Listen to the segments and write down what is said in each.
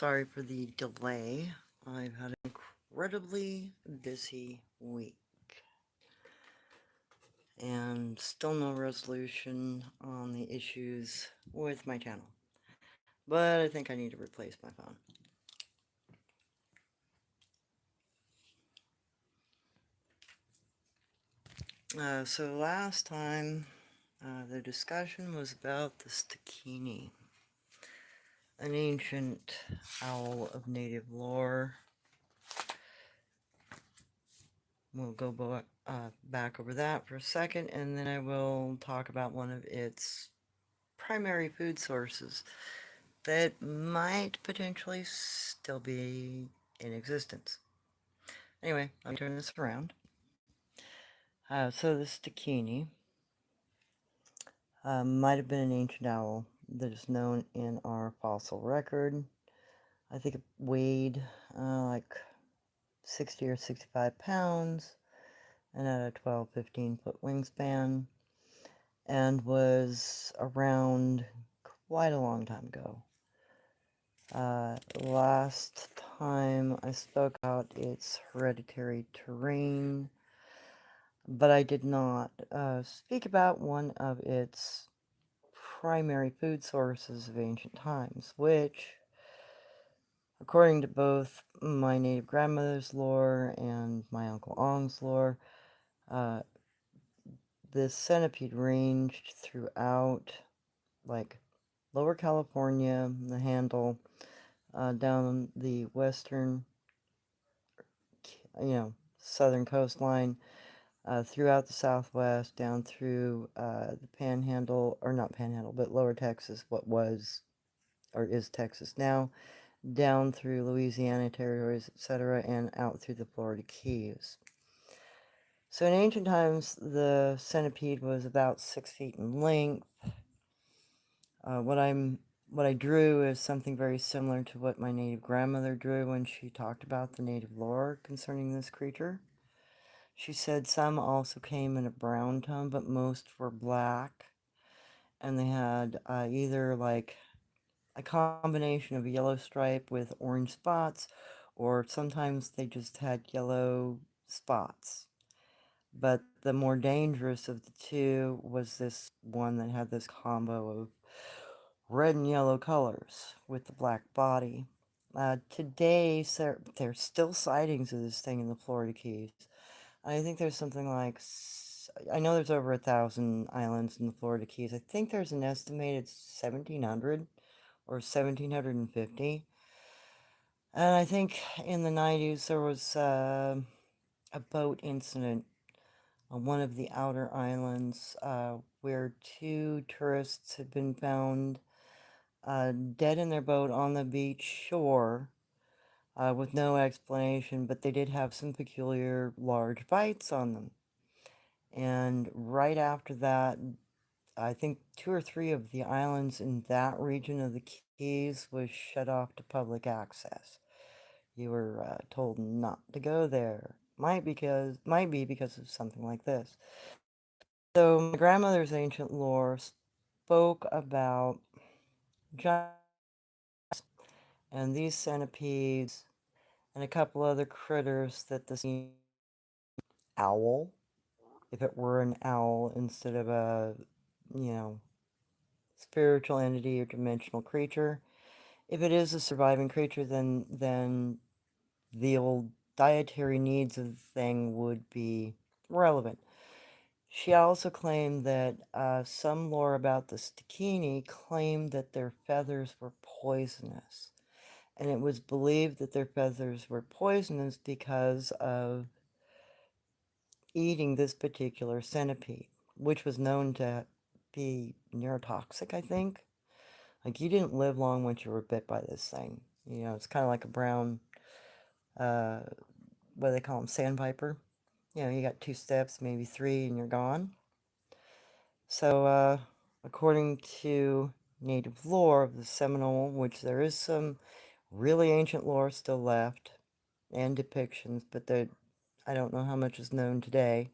Sorry for the delay. I've had an incredibly busy week and still no resolution on the issues with my channel. But I think I need to replace my phone. So last time, the discussion was about the Stikini, an ancient owl of native lore. We'll go back over that for a second, and then I will talk about one of its primary food sources that might potentially still be in existence. Anyway, let me turn this around. So the Stikini might have been an ancient owl that is known in our fossil record. I think it weighed like 60 or 65 pounds and had a 12, 15-foot wingspan and was around quite a long time ago. Last time I spoke about its hereditary terrain, but I did not speak about one of its primary food sources of ancient times, which, according to both my native grandmother's lore and my Uncle Ong's lore, uh, this centipede ranged throughout, like, Lower California, the Handle, down the western, southern coastline, throughout the Southwest, down through the Panhandle, or not Panhandle, but Lower Texas, what was or is Texas now, down through Louisiana territories, etc., and out through the Florida Keys. So in ancient times, the centipede was about 6 feet in length. What I drew is something very similar to what my native grandmother drew when she talked about the native lore concerning this creature. She said some also came in a brown tone, but most were black. And they had either like a combination of a yellow stripe with orange spots, or sometimes they just had yellow spots. But the more dangerous of the two was this one that had this combo of red and yellow colors with the black body. Today, there's still sightings of this thing in the Florida Keys. I think there's something like, I know there's over 1,000 islands in the Florida Keys. I think there's an estimated 1,700 or 1,750. And I think in the 90s there was a boat incident on one of the outer islands where two tourists had been found dead in their boat on the beach shore with no explanation, but they did have some peculiar large bites on them. And right after that, I think 2 or 3 of the islands in that region of the Keys was shut off to public access. You were told not to go there. Might be because of something like this. So my grandmother's ancient lore spoke about giants and these centipedes and a couple other critters that the owl, if it were an owl instead of a, you know, spiritual entity or dimensional creature. If it is a surviving creature, then the old dietary needs of the thing would be relevant. She also claimed that some lore about the Stikini claimed that their feathers were poisonous. And it was believed that their feathers were poisonous because of eating this particular centipede, which was known to be neurotoxic, I think. Like, you didn't live long once you were bit by this thing. You know, it's kind of like a brown, what do they call them, sandpiper. You know, you got 2 steps, maybe 3, and you're gone. So, according to native lore of the Seminole, which there is some really ancient lore still left, and depictions, but I don't know how much is known today.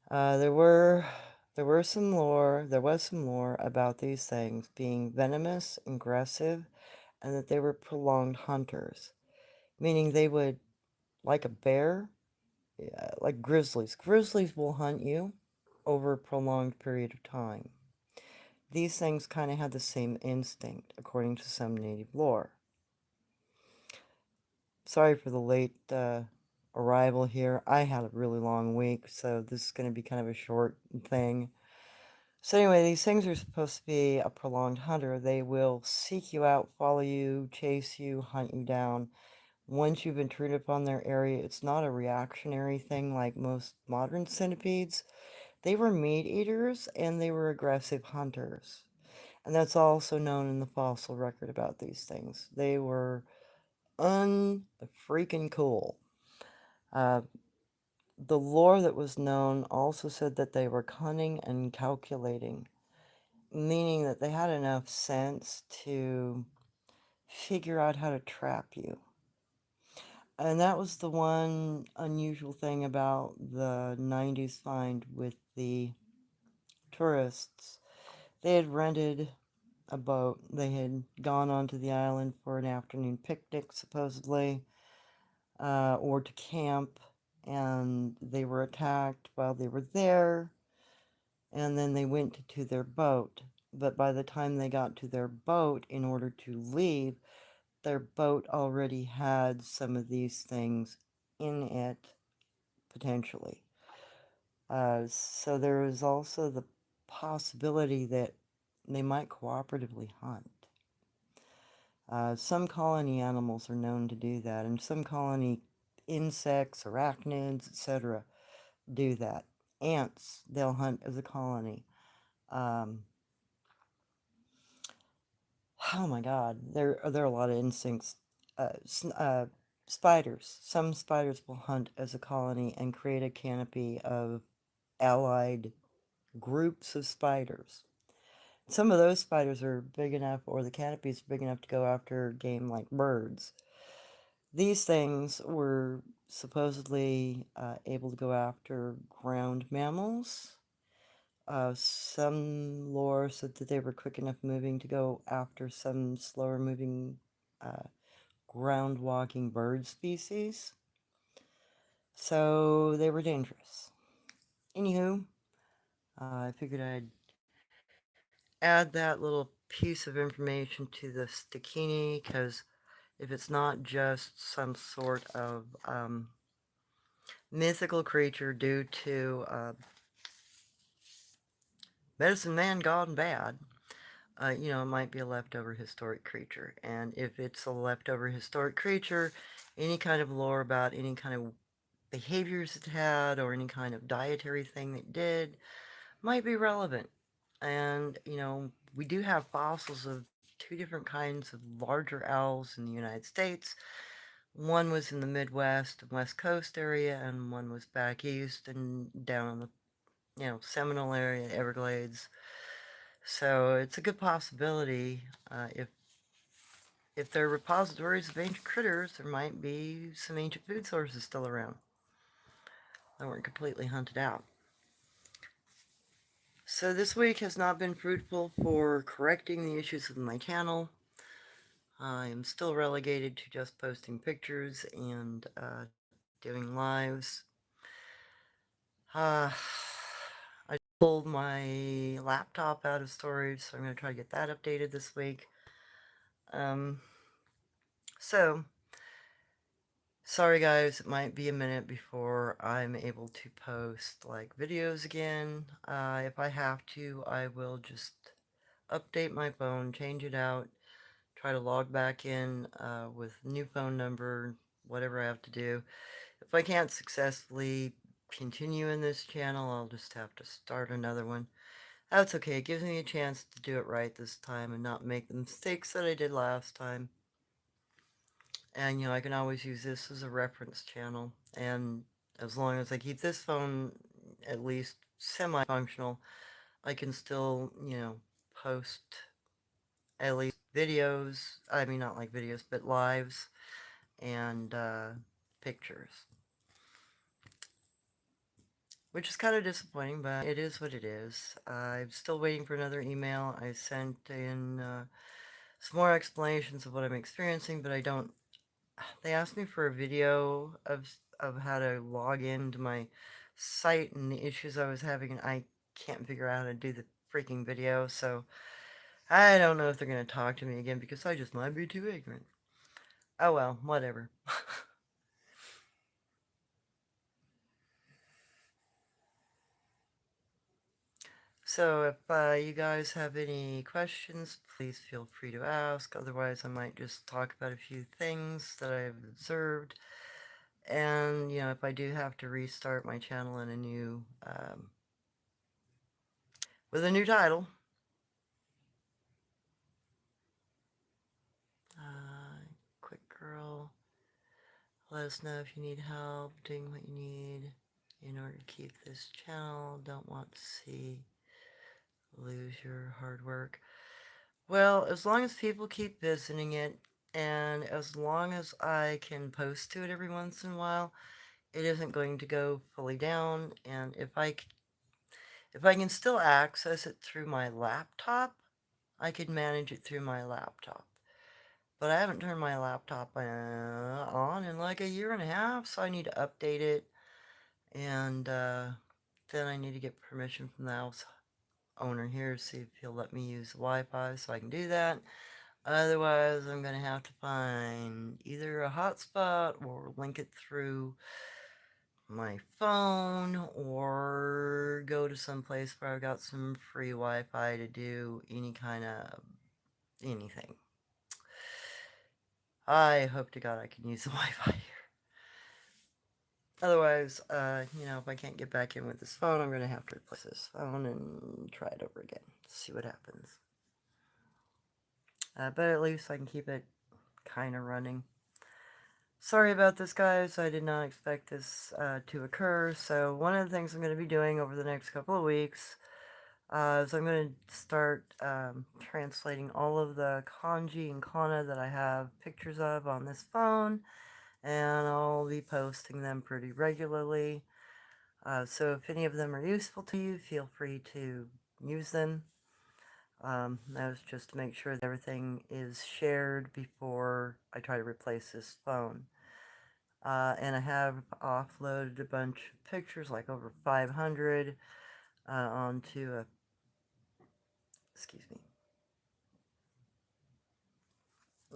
There was some lore about these things being venomous, aggressive, and that they were prolonged hunters, meaning they would, like a bear, like grizzlies. Grizzlies will hunt you over a prolonged period of time. These things kind of had the same instinct, according to some native lore. Sorry for the late arrival here. I had a really long week, so this is going to be kind of a short thing. So anyway, these things are supposed to be a prolonged hunter. They will seek you out, follow you, chase you, hunt you down. Once you've intruded upon their area, it's not a reactionary thing like most modern centipedes. They were meat eaters and they were aggressive hunters. And that's also known in the fossil record about these things. They were unfreaking cool. Uh, the lore that was known also said that they were cunning and calculating, meaning that they had enough sense to figure out how to trap you. And that was the one unusual thing about the 90s find with the tourists. They had rented a boat. They had gone onto the island for an afternoon picnic, supposedly, or to camp, and they were attacked while they were there, and then they went to their boat. But by the time they got to their boat, in order to leave, their boat already had some of these things in it, potentially. So there is also the possibility that they might cooperatively hunt. Some colony animals are known to do that, and some colony insects, arachnids, etc. do that. Ants, they'll hunt as a colony. Um, oh my God, there are a lot of insects. Spiders. Some spiders will hunt as a colony and create a canopy of allied groups of spiders. Some of those spiders are big enough, or the canopies are big enough to go after game like birds. These things were supposedly able to go after ground mammals. Some lore said that they were quick enough moving to go after some slower moving ground walking bird species. So they were dangerous. Anywho, I figured I'd add that little piece of information to the Stikini, because if it's not just some sort of mythical creature due to medicine man gone bad, it might be a leftover historic creature. And if it's a leftover historic creature, any kind of lore about any kind of behaviors it had or any kind of dietary thing it did might be relevant. And, we do have fossils of two different kinds of larger owls in the United States. One was in the Midwest and West Coast area, and one was back east and down in the, Seminole area, Everglades. So it's a good possibility. If they're repositories of ancient critters, there might be some ancient food sources still around that weren't completely hunted out. So this week has not been fruitful for correcting the issues with my channel. I am still relegated to just posting pictures and doing lives. I pulled my laptop out of storage, so I'm going to try to get that updated this week. So, sorry guys, it might be a minute before I'm able to post like videos again. If I have to, I will just update my phone, change it out, try to log back in with new phone number, whatever I have to do. If I can't successfully continue in this channel, I'll just have to start another one. That's okay, it gives me a chance to do it right this time and not make the mistakes that I did last time. And, I can always use this as a reference channel. And as long as I keep this phone at least semi-functional, I can still, post at least videos. I mean, not like videos, but lives and pictures. Which is kind of disappointing, but it is what it is. I'm still waiting for another email. I sent in some more explanations of what I'm experiencing, but I don't. They asked me for a video of how to log into my site and the issues I was having, and I can't figure out how to do the freaking video, so I don't know if they're going to talk to me again because I just might be too ignorant. Oh well, whatever. So if you guys have any questions, please feel free to ask. Otherwise, I might just talk about a few things that I've observed. And, if I do have to restart my channel in a new, with a new title, quick girl, let us know if you need help doing what you need in order to keep this channel. Don't want to see lose your hard work. Well, as long as people keep visiting it, and as long as I can post to it every once in a while, it isn't going to go fully down. And if I can still access it through my laptop, I could manage it through my laptop. But I haven't turned my laptop on in like a year and a half, so I need to update it. And then I need to get permission from the house owner here to see if he'll let me use the Wi-Fi so I can do that. Otherwise, I'm going to have to find either a hotspot or link it through my phone or go to some place where I've got some free Wi-Fi to do any kind of anything. I hope to God I can use the Wi-Fi here. Otherwise, if I can't get back in with this phone, I'm going to have to replace this phone and try it over again. See what happens. But at least I can keep it kind of running. Sorry about this, guys. I did not expect this to occur. So one of the things I'm going to be doing over the next couple of weeks is I'm going to start translating all of the kanji and kana that I have pictures of on this phone, and I'll be posting them pretty regularly. So if any of them are useful to you, feel free to use them. That was just to make sure that everything is shared before I try to replace this phone. And I have offloaded a bunch of pictures, like over 500, onto a, excuse me,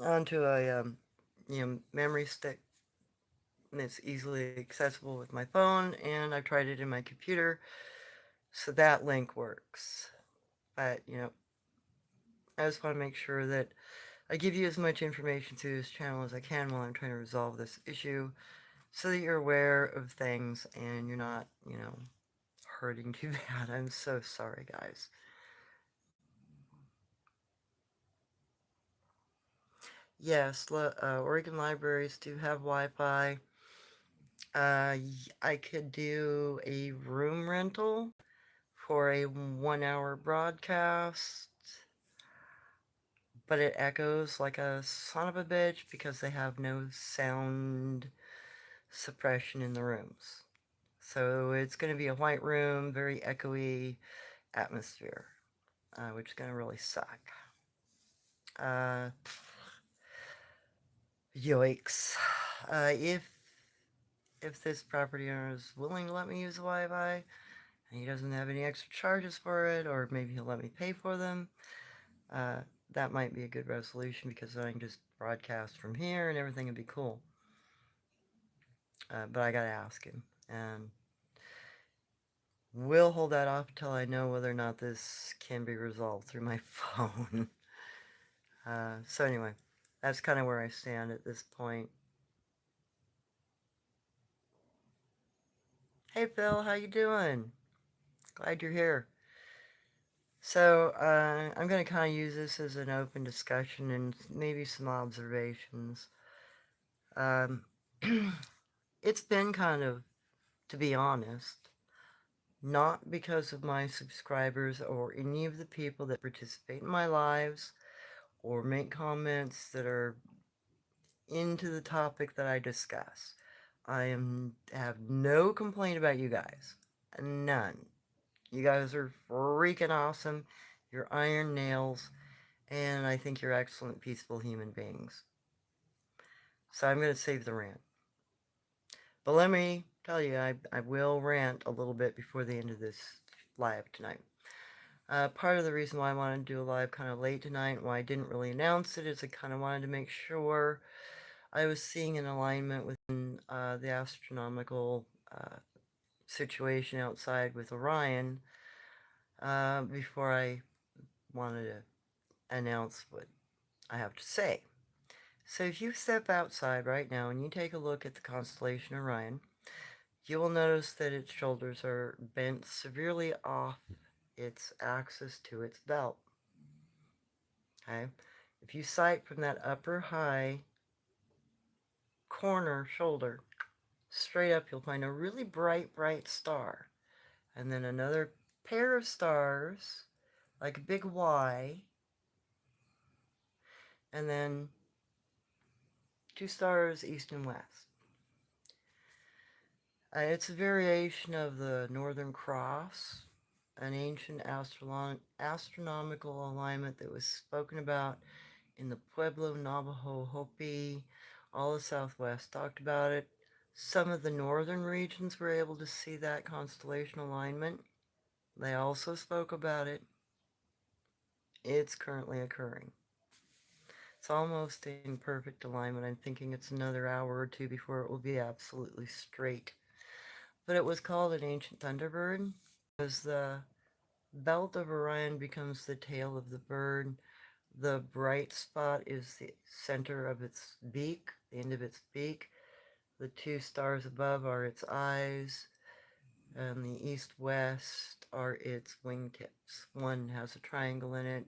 onto a, memory stick. And it's easily accessible with my phone, and I've tried it in my computer, so that link works. But, I just want to make sure that I give you as much information through this channel as I can while I'm trying to resolve this issue, so that you're aware of things and you're not, hurting too bad. I'm so sorry, guys. Yes, Oregon libraries do have Wi-Fi. I could do a room rental for a 1 hour broadcast, but it echoes like a son of a bitch because they have no sound suppression in the rooms. So it's going to be a white room, very echoey atmosphere, which is going to really suck. Yikes. If this property owner is willing to let me use the Wi-Fi, and he doesn't have any extra charges for it, or maybe he'll let me pay for them, that might be a good resolution, because then I can just broadcast from here and everything would be cool. But I gotta ask him, and we'll hold that off until I know whether or not this can be resolved through my phone. So anyway, that's kind of where I stand at this point. Hey Phil, how you doing? Glad you're here. So, I'm going to kind of use this as an open discussion and maybe some observations. Um, it's been kind of, to be honest, not because of my subscribers or any of the people that participate in my lives or make comments that are into the topic that I discuss. Have no complaint about you guys. None. You guys are freaking awesome. You're iron nails. and I think you're excellent, peaceful human beings. So I'm going to save the rant. But let me tell you, I will rant a little bit before the end of this live tonight. Part of the reason why I wanted to do a live kind of late tonight, why I didn't really announce it, is I kind of wanted to make sure I was seeing an alignment within the astronomical situation outside with Orion before I wanted to announce what I have to say. So if you step outside right now and you take a look at the constellation Orion, you will notice that its shoulders are bent severely off its axis to its belt. Okay? If you sight from that upper high corner shoulder straight up, you'll find a really bright star. And then another pair of stars, like a big Y, and then two stars east and west. It's a variation of the Northern Cross, an ancient astronomical alignment that was spoken about in the Pueblo Navajo Hopi. All the Southwest talked about it. Some of the northern regions were able to see that constellation alignment. They also spoke about it. It's currently occurring. It's almost in perfect alignment. I'm thinking it's another hour or two before it will be absolutely straight. But it was called an ancient thunderbird because the belt of Orion becomes the tail of the bird. The bright spot is the center of its beak, the end of its beak. The two stars above are its eyes, and the east-west are its wingtips. One has a triangle in it.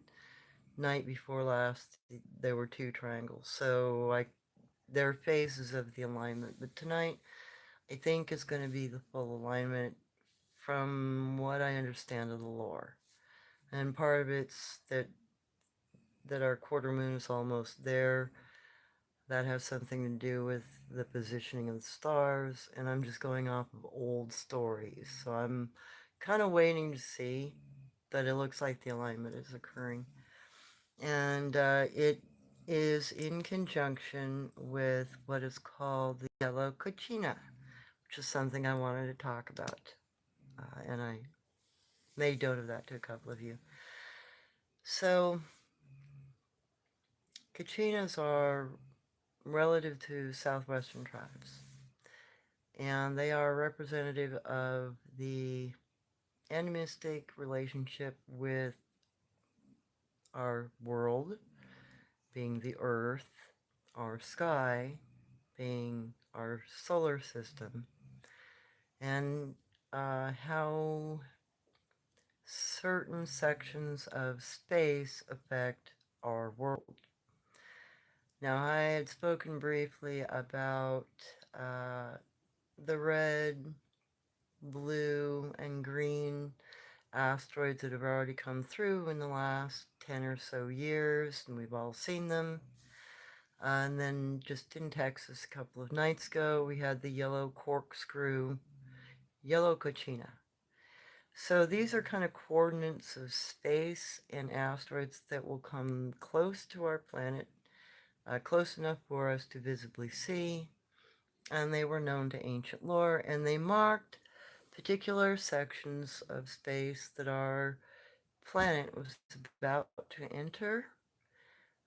Night before last, there were two triangles. So they're phases of the alignment. But tonight, I think is going to be the full alignment from what I understand of the lore. And part of it's that our quarter moon is almost there. That has something to do with the positioning of the stars, and I'm just going off of old stories. So I'm kind of waiting to see, but it looks like the alignment is occurring. And it is in conjunction with what is called the yellow cochina, which is something I wanted to talk about. And I made note of that to a couple of you. So, cochinas are relative to southwestern tribes, and they are representative of the animistic relationship with our world, being the earth, our sky, being our solar system, and how certain sections of space affect our world. Now, I had spoken briefly about the red, blue, and green asteroids that have already come through in the last 10 or so years, and we've all seen them. And then just in Texas a couple of nights ago, we had the yellow corkscrew, yellow cochina. So these are kind of coordinates of space and asteroids that will come close to our planet, close enough for us to visibly see, and they were known to ancient lore, and they marked particular sections of space that our planet was about to enter,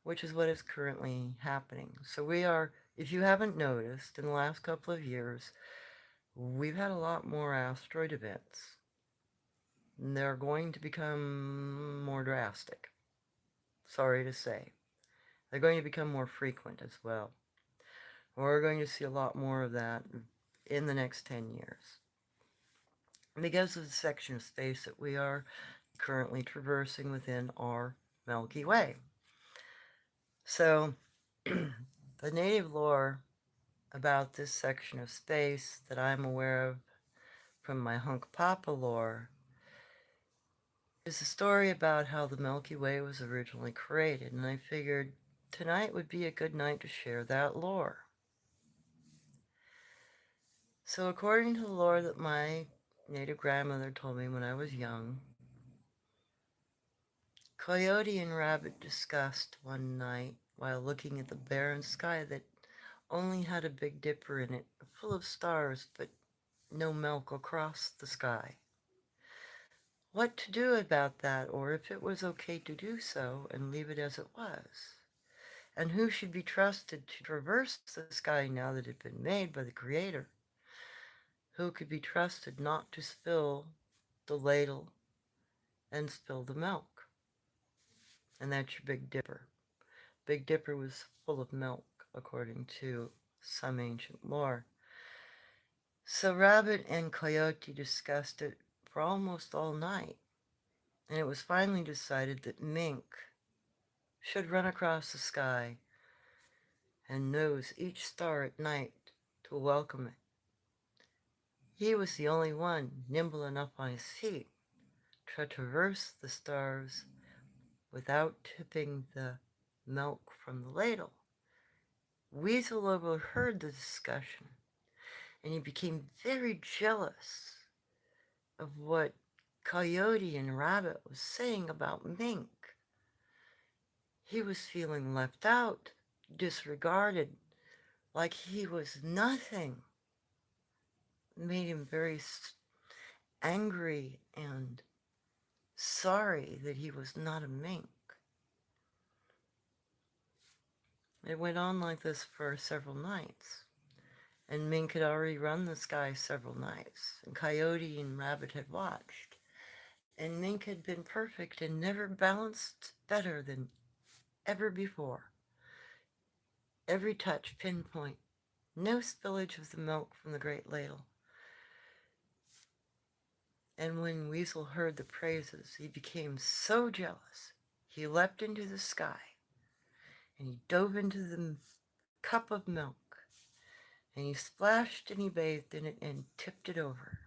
which is what is currently happening. So we are, if you haven't noticed, in the last couple of years, we've had a lot more asteroid events. And they're going to become more drastic. Sorry to say. They're going to become more frequent as well. We're going to see a lot more of that in the next 10 years. Because of the section of space that we are currently traversing within our Milky Way. So, the native lore about this section of space that I'm aware of from my Hunkpapa lore is a story about how the Milky Way was originally created, and I figured tonight would be a good night to share that lore. So according to the lore that my native grandmother told me when I was young, Coyote and Rabbit discussed one night while looking at the barren sky that only had a Big Dipper in it, full of stars, but no milk across the sky. What to do about that, or if it was okay to do so and leave it as it was. And who should be trusted to traverse the sky now that it had been made by the Creator? Who could be trusted not to spill the ladle and spill the milk? And that's your Big Dipper. Big Dipper was full of milk, according to some ancient lore. So Rabbit and Coyote discussed it for almost all night, and it was finally decided that Mink should run across the sky and nose each star at night to welcome it. He was the only one nimble enough on his feet to traverse the stars without tipping the milk from the ladle. Weasel overheard the discussion, and he became very jealous of what Coyote and Rabbit was saying about Mink. He was feeling left out, disregarded, like he was nothing. It made him very angry and sorry that he was not a mink. It went on like this for several nights, and Mink had already run the sky several nights, and Coyote and Rabbit had watched, and Mink had been perfect and never balanced better than ever before. Every touch pinpoint, no spillage of the milk from the great ladle. And when Weasel heard the praises, he became so jealous, he leapt into the sky, and he dove into the cup of milk, and he splashed and he bathed in it and tipped it over,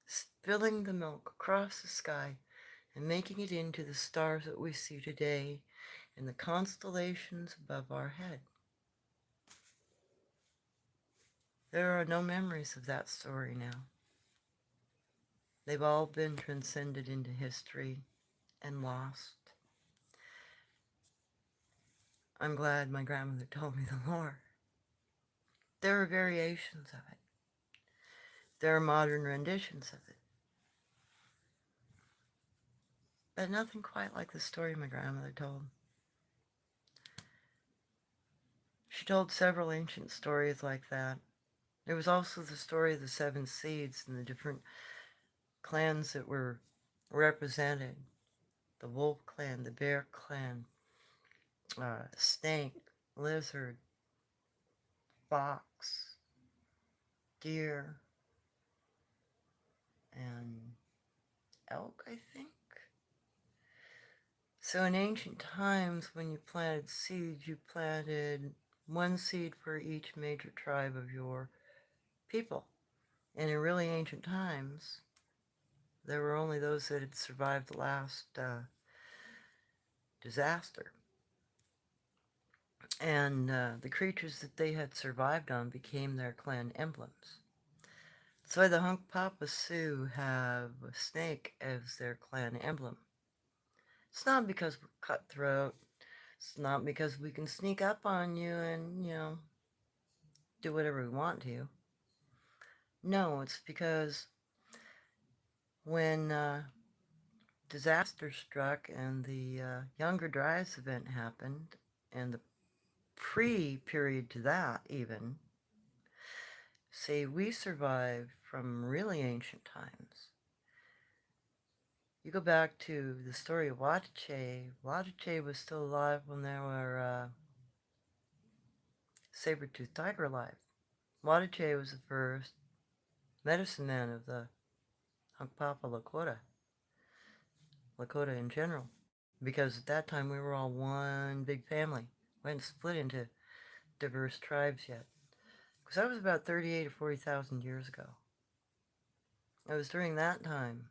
spilling the milk across the sky and making it into the stars that we see today and the constellations above our head. There are no memories of that story now. They've all been transcended into history and lost. I'm glad my grandmother told me the lore. There are variations of it. There are modern renditions of it. But nothing quite like the story my grandmother told. She told several ancient stories like that. There was also the story of the 7 seeds and the different clans that were represented. The wolf clan, the bear clan, snake, lizard, fox, deer, and elk, I think. So in ancient times, when you planted seeds, you planted one seed for each major tribe of your people. And in really ancient times, there were only those that had survived the last disaster. And the creatures that they had survived on became their clan emblems. That's why the Hunkpapa Sioux have a snake as their clan emblem. It's not because we're cutthroat. It's not because we can sneak up on you and, do whatever we want to. No, it's because when disaster struck and the Younger Dryas event happened, and the pre-period to that even, say we survived from really ancient times. You go back to the story of Watache. Watache was still alive when there were saber-toothed tiger alive. Watache was the first medicine man of the Hunkpapa Lakota in general. Because at that time we were all one big family. We hadn't split into diverse tribes yet. Because that was about 38 or 40,000 years ago. It was during that time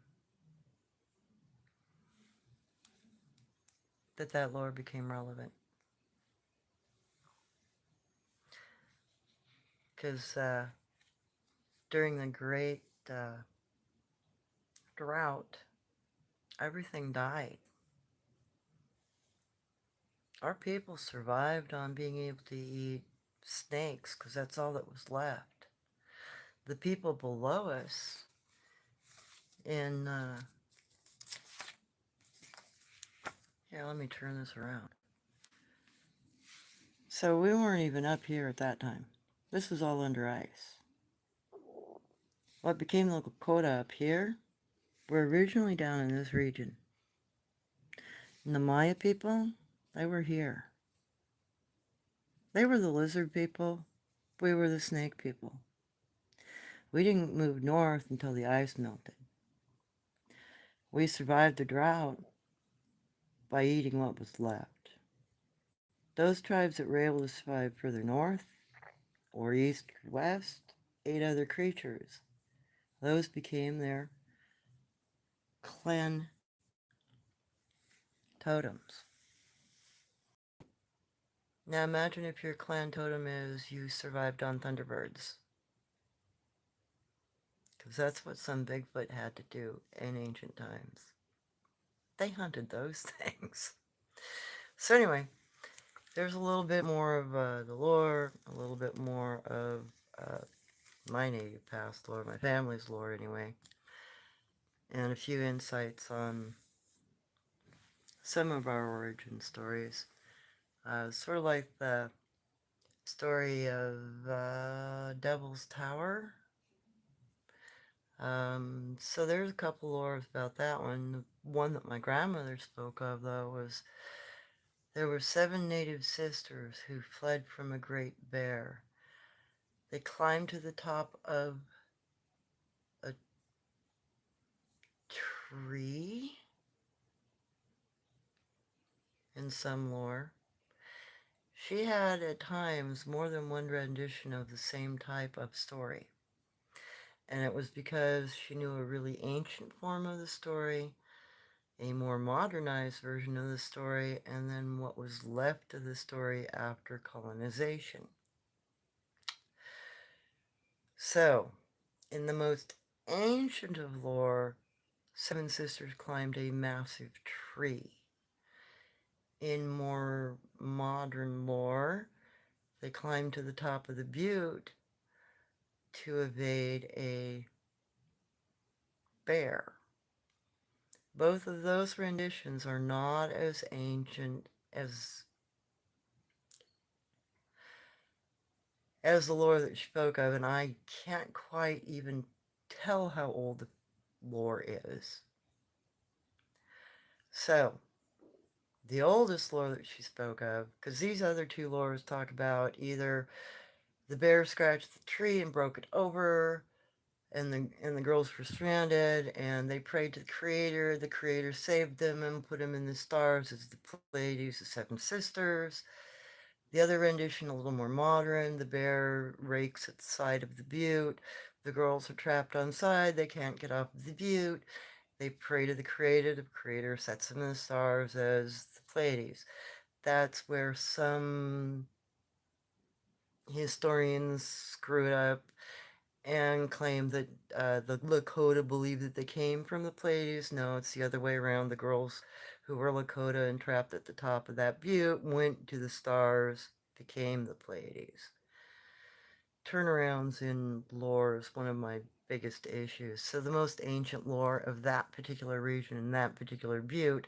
that lore became relevant. Because during the great drought, everything died. Our people survived on being able to eat snakes because that's all that was left. The people below us in, here, let me turn this around. So we weren't even up here at that time. This was all under ice. What became the Lakota up here were originally down in this region. And the Maya people, they were here. They were the lizard people. We were the snake people. We didn't move north until the ice melted. We survived the drought by eating what was left. Those tribes that were able to survive further north or east or west ate other creatures. Those became their clan totems. Now imagine if your clan totem is you survived on Thunderbirds. Because that's what some Bigfoot had to do in ancient times. They hunted those things. So anyway, there's a little bit more of the lore, a little bit more of my native past lore, my family's lore anyway, and a few insights on some of our origin stories. Sort of like the story of Devil's Tower. So there's a couple lores about that one. The one that my grandmother spoke of, though, was there were 7 native sisters who fled from a great bear. They climbed to the top of a tree in some lore. She had at times more than one rendition of the same type of story. And it was because she knew a really ancient form of the story, a more modernized version of the story, and then what was left of the story after colonization. So, in the most ancient of lore, 7 sisters climbed a massive tree. In more modern lore, they climbed to the top of the butte to evade a bear. Both of those renditions are not as ancient as the lore that she spoke of, and I can't quite even tell how old the lore is. So, the oldest lore that she spoke of, because these other 2 lores talk about either the bear scratched the tree and broke it over, and the girls were stranded, and they prayed to the creator saved them and put them in the stars as the Pleiades, the 7 sisters. The other rendition, a little more modern, the bear rakes at the side of the butte, the girls are trapped on side, they can't get off of the butte, they pray to the creator sets them in the stars as the Pleiades. That's where some historians screw it up and claim that the Lakota believe that they came from the Pleiades. No, it's the other way around. The girls who were Lakota and trapped at the top of that butte went to the stars, became the Pleiades. Turnarounds in lore is one of my biggest issues. So the most ancient lore of that particular region and that particular butte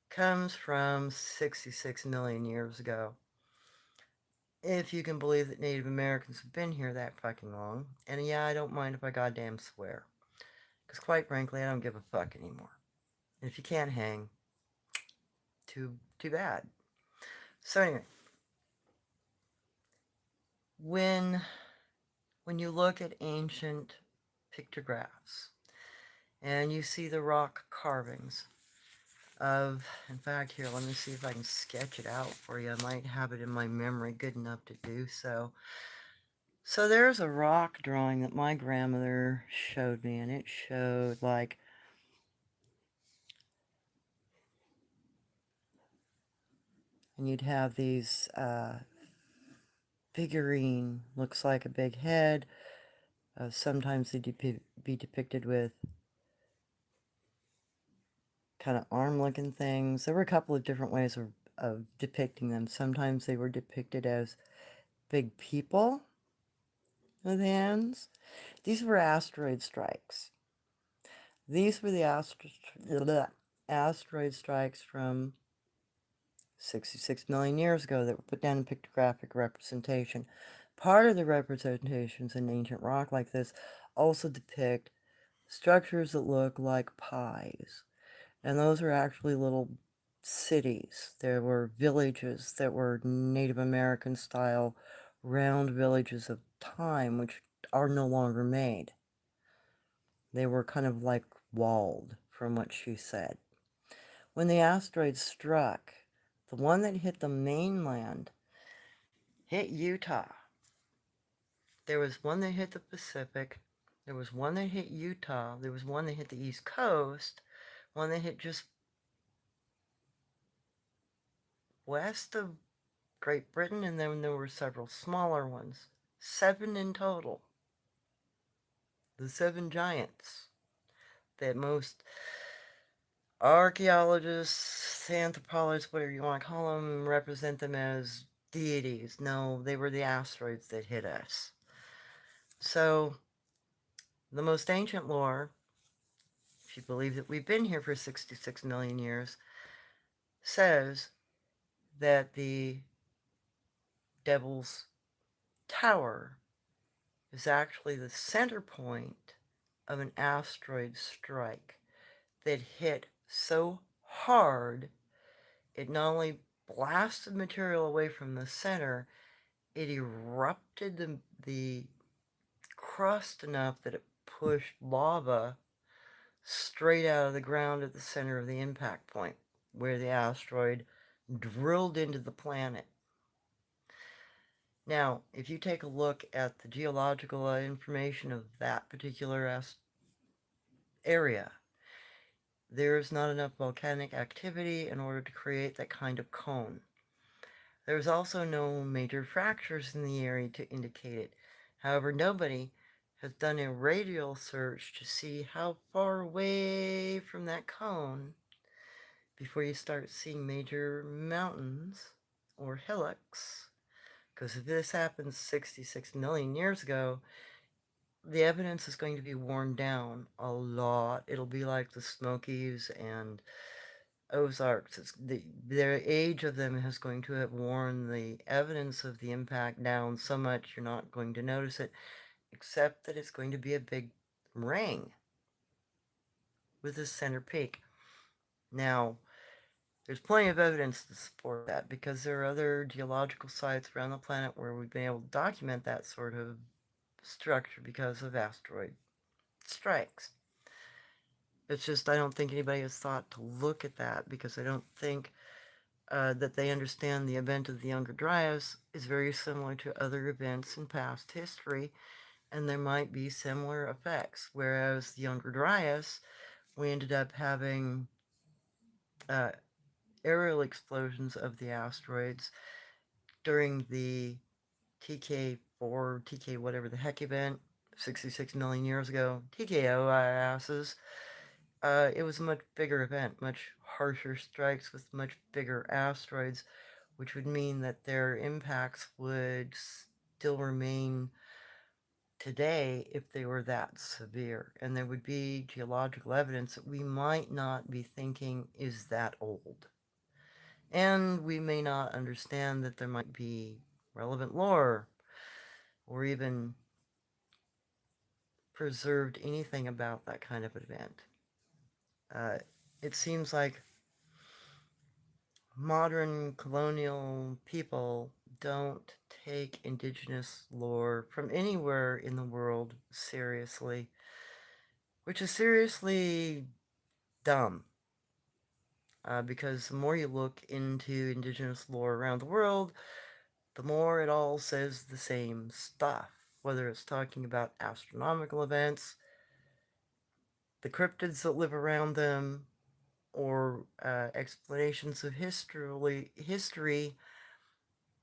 comes from 66 million years ago. If you can believe that Native Americans have been here that fucking long. And yeah, I don't mind if I goddamn swear. Because quite frankly, I don't give a fuck anymore. And if you can't hang, too bad. So anyway, when you look at ancient pictographs and you see the rock carvings of, in fact, here, let me see if I can sketch it out for you. I might have it in my memory good enough to do so. So there's a rock drawing that my grandmother showed me, and it showed like and you'd have these figurine, looks like a big head. Sometimes they'd be depicted with kind of arm-looking things. There were a couple of different ways of of depicting them. Sometimes they were depicted as big people with hands. These were asteroid strikes. These were the asteroid strikes from 66 million years ago that were put down in pictographic representation. Part of the representations in ancient rock like this also depict structures that look like pies. And those are actually little cities. There were villages that were Native American style, round villages of time, which are no longer made. They were kind of like walled, from what she said. When the asteroid struck, the one that hit the mainland hit Utah. There was one that hit the Pacific. There was one that hit Utah. There was one that hit the East Coast. One that hit just west of Great Britain, and then there were several smaller ones. 7 in total. The 7 giants that most archaeologists, anthropologists, whatever you want to call them, represent them as deities. No, they were the asteroids that hit us. So, the most ancient lore, if you believe that we've been here for 66 million years, says that the Devil's Tower is actually the center point of an asteroid strike that hit so hard it not only blasted material away from the center, it erupted the crust enough that it pushed lava straight out of the ground at the center of the impact point, where the asteroid drilled into the planet. Now, if you take a look at the geological information of that particular area, there is not enough volcanic activity in order to create that kind of cone. There's also no major fractures in the area to indicate it. However, nobody has done a radial search to see how far away from that cone before you start seeing major mountains or hillocks. Because if this happened 66 million years ago, the evidence is going to be worn down a lot. It'll be like the Smokies and Ozarks. The age of them is going to have worn the evidence of the impact down so much you're not going to notice it, except that it's going to be a big ring with a center peak. Now, there's plenty of evidence to support that because there are other geological sites around the planet where we've been able to document that sort of structure because of asteroid strikes. It's just I don't think anybody has thought to look at that because I don't think that they understand the event of the Younger Dryas is very similar to other events in past history, and there might be similar effects. Whereas the Younger Dryas, we ended up having uh, aerial explosions of the asteroids during the TK4, TK whatever the heck event, 66 million years ago, TKO asses. It was a much bigger event, much harsher strikes with much bigger asteroids, which would mean that their impacts would still remain today if they were that severe. And there would be geological evidence that we might not be thinking is that old. And we may not understand that there might be relevant lore or even preserved anything about that kind of event. It seems like modern colonial people don't take indigenous lore from anywhere in the world seriously, which is seriously dumb. Because the more you look into indigenous lore around the world, the more it all says the same stuff. Whether it's talking about astronomical events, the cryptids that live around them, or explanations of history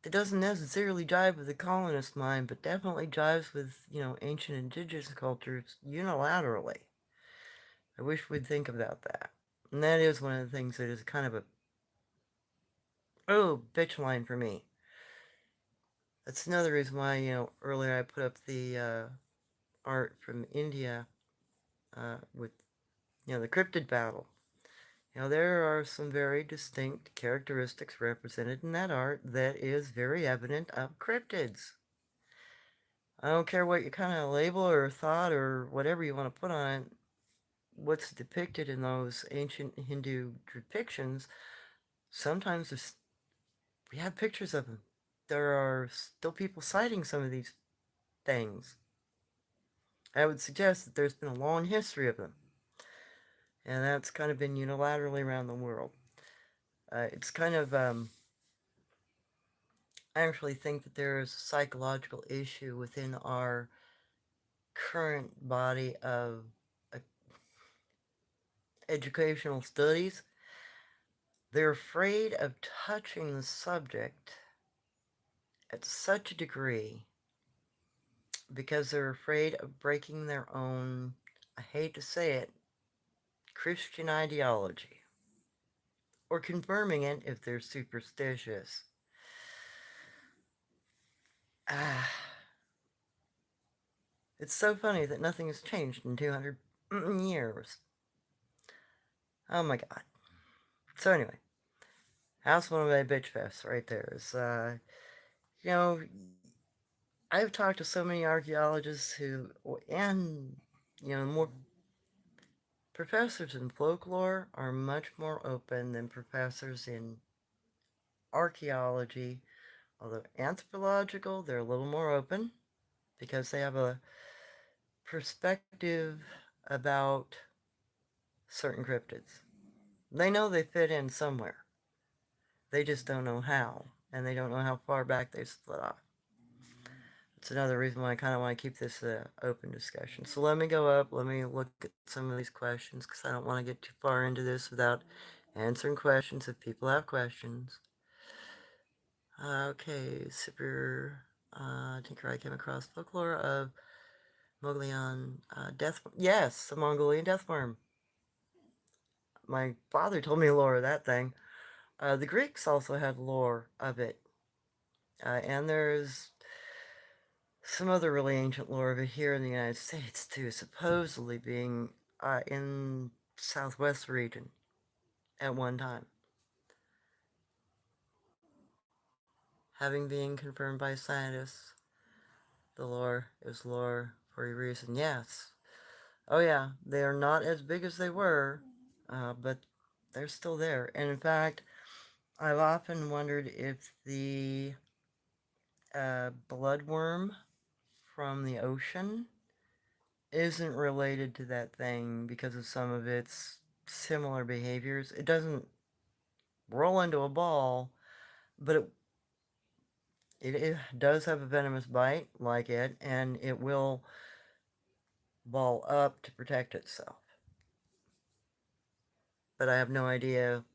that doesn't necessarily jive with the colonist mind, but definitely jives with, ancient indigenous cultures unilaterally. I wish we'd think about that. And that is one of the things that is kind of a Oh, bitch line for me. That's another reason why, earlier I put up the art from India with, the cryptid battle. There are some very distinct characteristics represented in that art that is very evident of cryptids. I don't care what you kind of label or thought or whatever you want to put on it. What's depicted in those ancient Hindu depictions, sometimes we have pictures of them. There are still people citing some of these things. I would suggest that there's been a long history of them, and that's kind of been unilaterally around the world. It's kind of, I actually think that there is a psychological issue within our current body of uh, educational studies. They're afraid of touching the subject at such a degree because they're afraid of breaking their own, I hate to say it, Christian ideology, or confirming it if they're superstitious. Ah, it's so funny that nothing has changed in 200 years. Oh my god. So anyway, House one of my bitch fests right there is, you know, I've talked to so many archaeologists who, and, more professors in folklore are much more open than professors in archaeology. Although anthropological, they're a little more open because they have a perspective about certain cryptids. They know they fit in somewhere. They just don't know how, and they don't know how far back they split off. It's another reason why I kind of want to keep this open discussion. So let me go up, let me look at some of these questions because I don't want to get too far into this without answering questions if people have questions. Okay, super tinker, I came across folklore of Mongolian death. Yes, a Mongolian deathworm. My father told me lore of that thing. The Greeks also had lore of it, and there's some other really ancient lore of it here in the United States too, supposedly being in southwest region at one time. Having been confirmed by scientists, the lore is lore for a reason. Yes. Oh yeah, they are not as big as they were, but they're still there. And in fact, I've often wondered if the bloodworm from the ocean isn't related to that thing because of some of its similar behaviors. It doesn't roll into a ball, but it does have a venomous bite like it, and it will ball up to protect itself. But I have no idea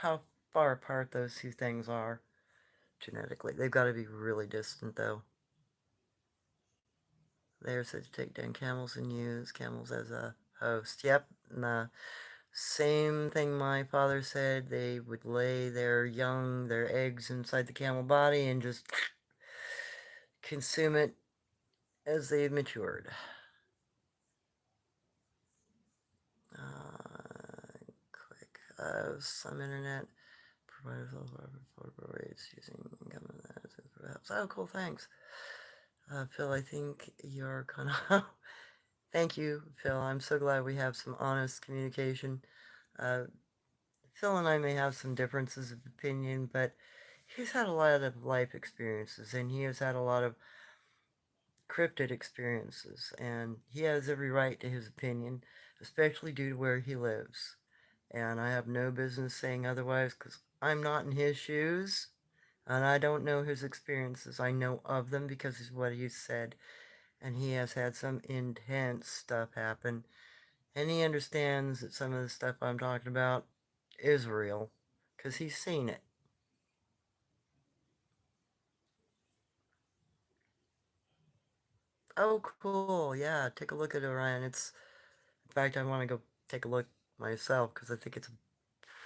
how far apart those two things are genetically. They've got to be really distant, though. They're said to take down camels and use camels as a host. Yep, and the same thing my father said. They would lay their young, their eggs inside the camel body and just consume it as they matured. Quick. Some internet providers affordable rates using government perhaps. Oh, cool, thanks. Phil, I think you're kind of... Thank you, Phil. I'm so glad we have some honest communication. Uh, Phil and I may have some differences of opinion, but he's had a lot of life experiences, and he has had a lot of cryptid experiences, and he has every right to his opinion, especially due to where he lives. And I have no business saying otherwise because I'm not in his shoes, and I don't know his experiences. I know of them because of what he said, and he has had some intense stuff happen, and he understands that some of the stuff I'm talking about is real because he's seen it. Oh, cool. Yeah, take a look at Orion. In fact, I want to go take a look myself because I think it's a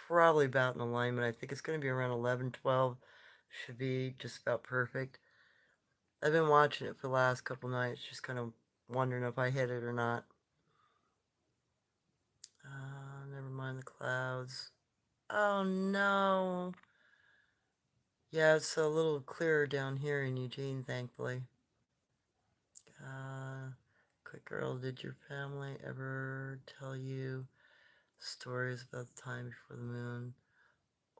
probably about in alignment. I think it's going to be around 11, 12. Should be just about perfect. I've been watching it for the last couple nights, just kind of wondering if I hit it or not. Never mind the clouds. Oh no. Yeah, it's a little clearer down here in Eugene, thankfully. Quick girl, did your family ever tell you stories about the time before the moon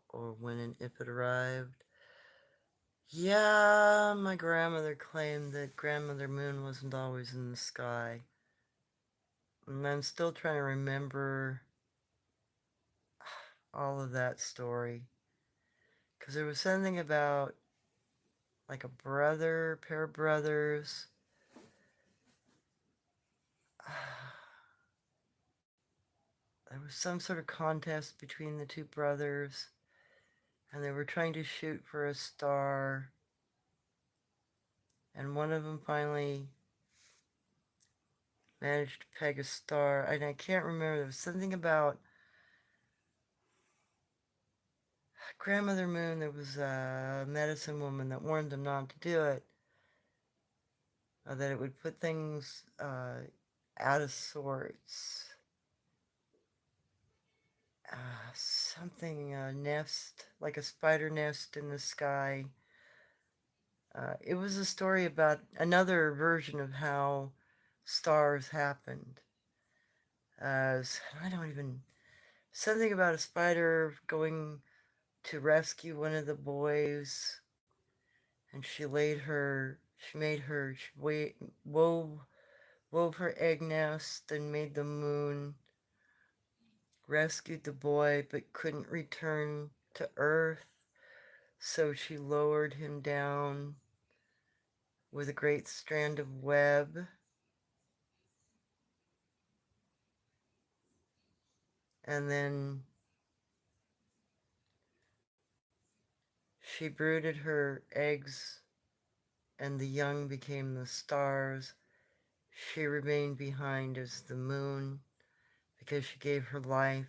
or when and if it arrived? Yeah, my grandmother claimed that Grandmother Moon wasn't always in the sky. And I'm still trying to remember all of that story. Because there was something about like a brother, pair of brothers. There was some sort of contest between the two brothers, and they were trying to shoot for a star. And one of them finally managed to peg a star. And I can't remember. There was something about Grandmother Moon. There was a medicine woman that warned them not to do it. That it would put things out of sorts. Something, a nest, like a spider nest in the sky. It was a story about another version of how stars happened. I don't even, something about a spider going to rescue one of the boys, and she wove her egg nest and made the moon, rescued the boy, but couldn't return to Earth, so she lowered him down with a great strand of web. And then she brooded her eggs, and the young became the stars. She remained behind as the moon because she gave her life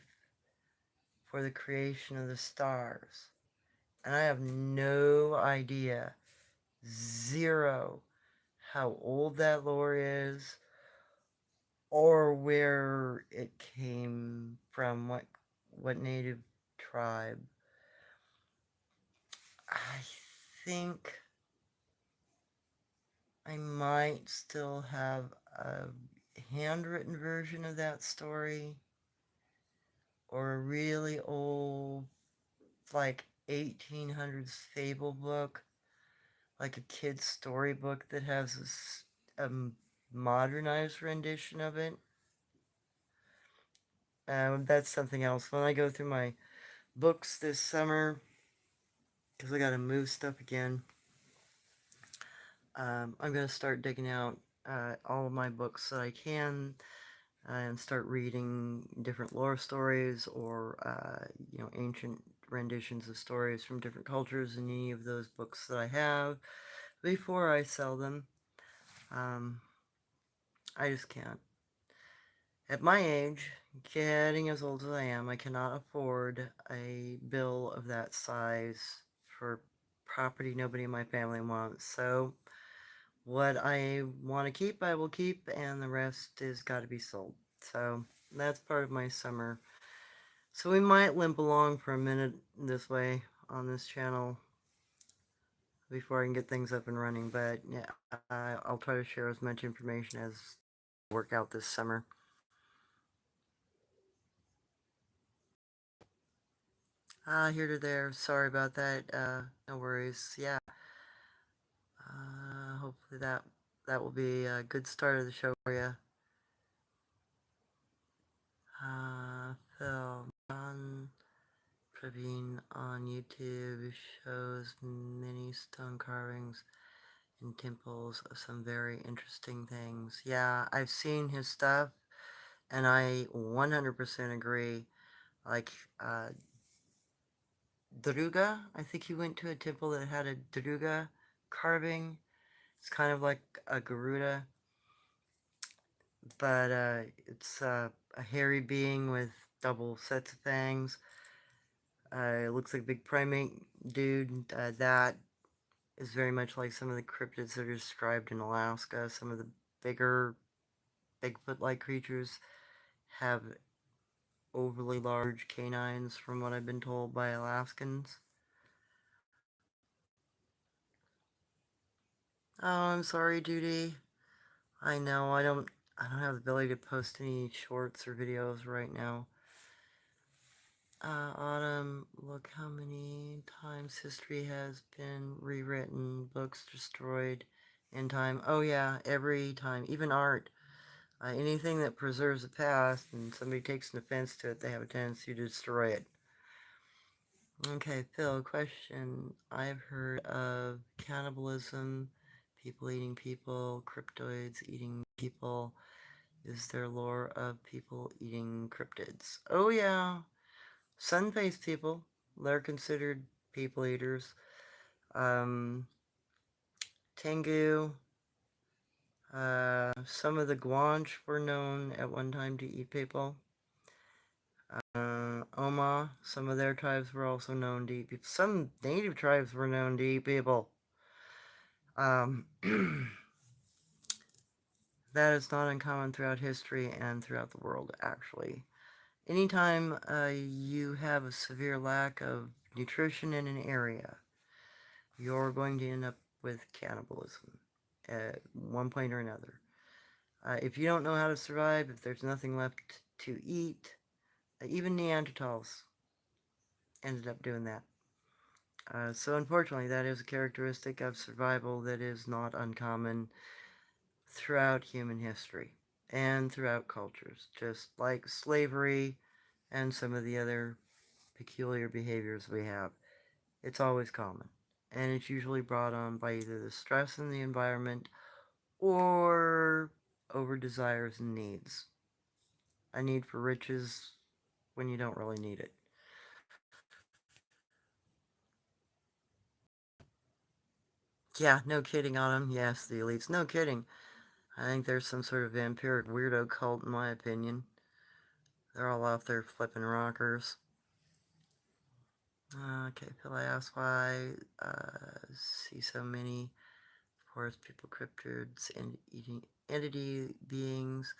for the creation of the stars. And I have no idea, zero, how old that lore is or where it came from, what native tribe. I think I might still have a handwritten version of that story or a really old, like 1800s fable book, like a kid's storybook that has a modernized rendition of it. That's something else. When I go through my books this summer, because I got to move stuff again, I'm going to start digging out all of my books that I can and start reading different lore stories or, ancient renditions of stories from different cultures in any of those books that I have before I sell them. I just can't. At my age, getting as old as I am, I cannot afford a bill of that size for property nobody in my family wants. So what I want to keep, I will keep, and the rest is got to be sold. So that's part of my summer. So we might limp along for a minute this way on this channel before I can get things up and running. But yeah, I'll try to share as much information as I work out this summer. Here to there. Sorry about that. No worries. Yeah. Hopefully that will be a good start of the show for you. Phil, Praveen on YouTube shows many stone carvings in temples of some very interesting things. Yeah, I've seen his stuff, and I 100% agree. Like, Druga, I think he went to a temple that had a Druga carving. It's kind of like a Garuda, but it's a hairy being with double sets of fangs. It looks like a big primate dude. That is very much like some of the cryptids that are described in Alaska. Some of the bigger Bigfoot-like creatures have overly large canines, from what I've been told by Alaskans. Oh, I'm sorry, Judy. I know I don't have the ability to post any shorts or videos right now. Autumn, look how many times history has been rewritten, books destroyed in time. Oh yeah, every time, even art. Anything that preserves the past and somebody takes an offense to it, they have a tendency to destroy it. Okay, Phil, question. I've heard of cannibalism, people eating people, cryptoids eating people. Is there lore of people eating cryptids? Oh yeah, sun-faced people. They're considered people eaters. Um, Tengu, some of the Guanche were known at one time to eat people. Oma, some of their tribes were also known to eat people. Some native tribes were known to eat people. Um, that is not uncommon throughout history and throughout the world, actually. Anytime you have a severe lack of nutrition in an area, you're going to end up with cannibalism at one point or another. If you don't know how to survive, if there's nothing left to eat, even Neanderthals ended up doing that. So unfortunately, that is a characteristic of survival that is not uncommon throughout human history and throughout cultures, just like slavery and some of the other peculiar behaviors we have. It's always common, and it's usually brought on by either the stress in the environment or over desires and needs. A need for riches when you don't really need it. Yeah, no kidding on them. Yes, the elites. No kidding. I think there's some sort of vampiric weirdo cult, in my opinion. They're all off there flipping rockers. Okay, Phil, I asked why see so many forest people, cryptids, and eating entity beings.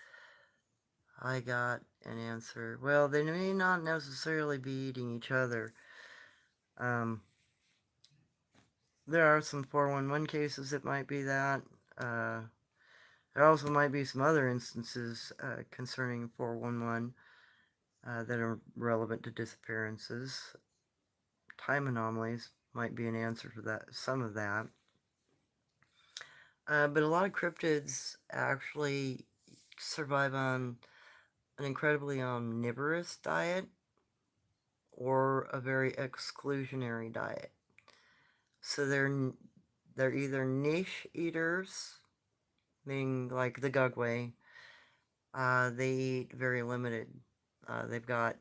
I got an answer. Well, they may not necessarily be eating each other. Um, there are some 411 cases that might be that. Uh, there also might be some other instances concerning 411 that are relevant to disappearances. Time anomalies might be an answer for that. Some of that. But a lot of cryptids actually survive on an incredibly omnivorous diet or a very exclusionary diet. So they're either niche eaters, meaning like the Gugway. They eat very limited. They've got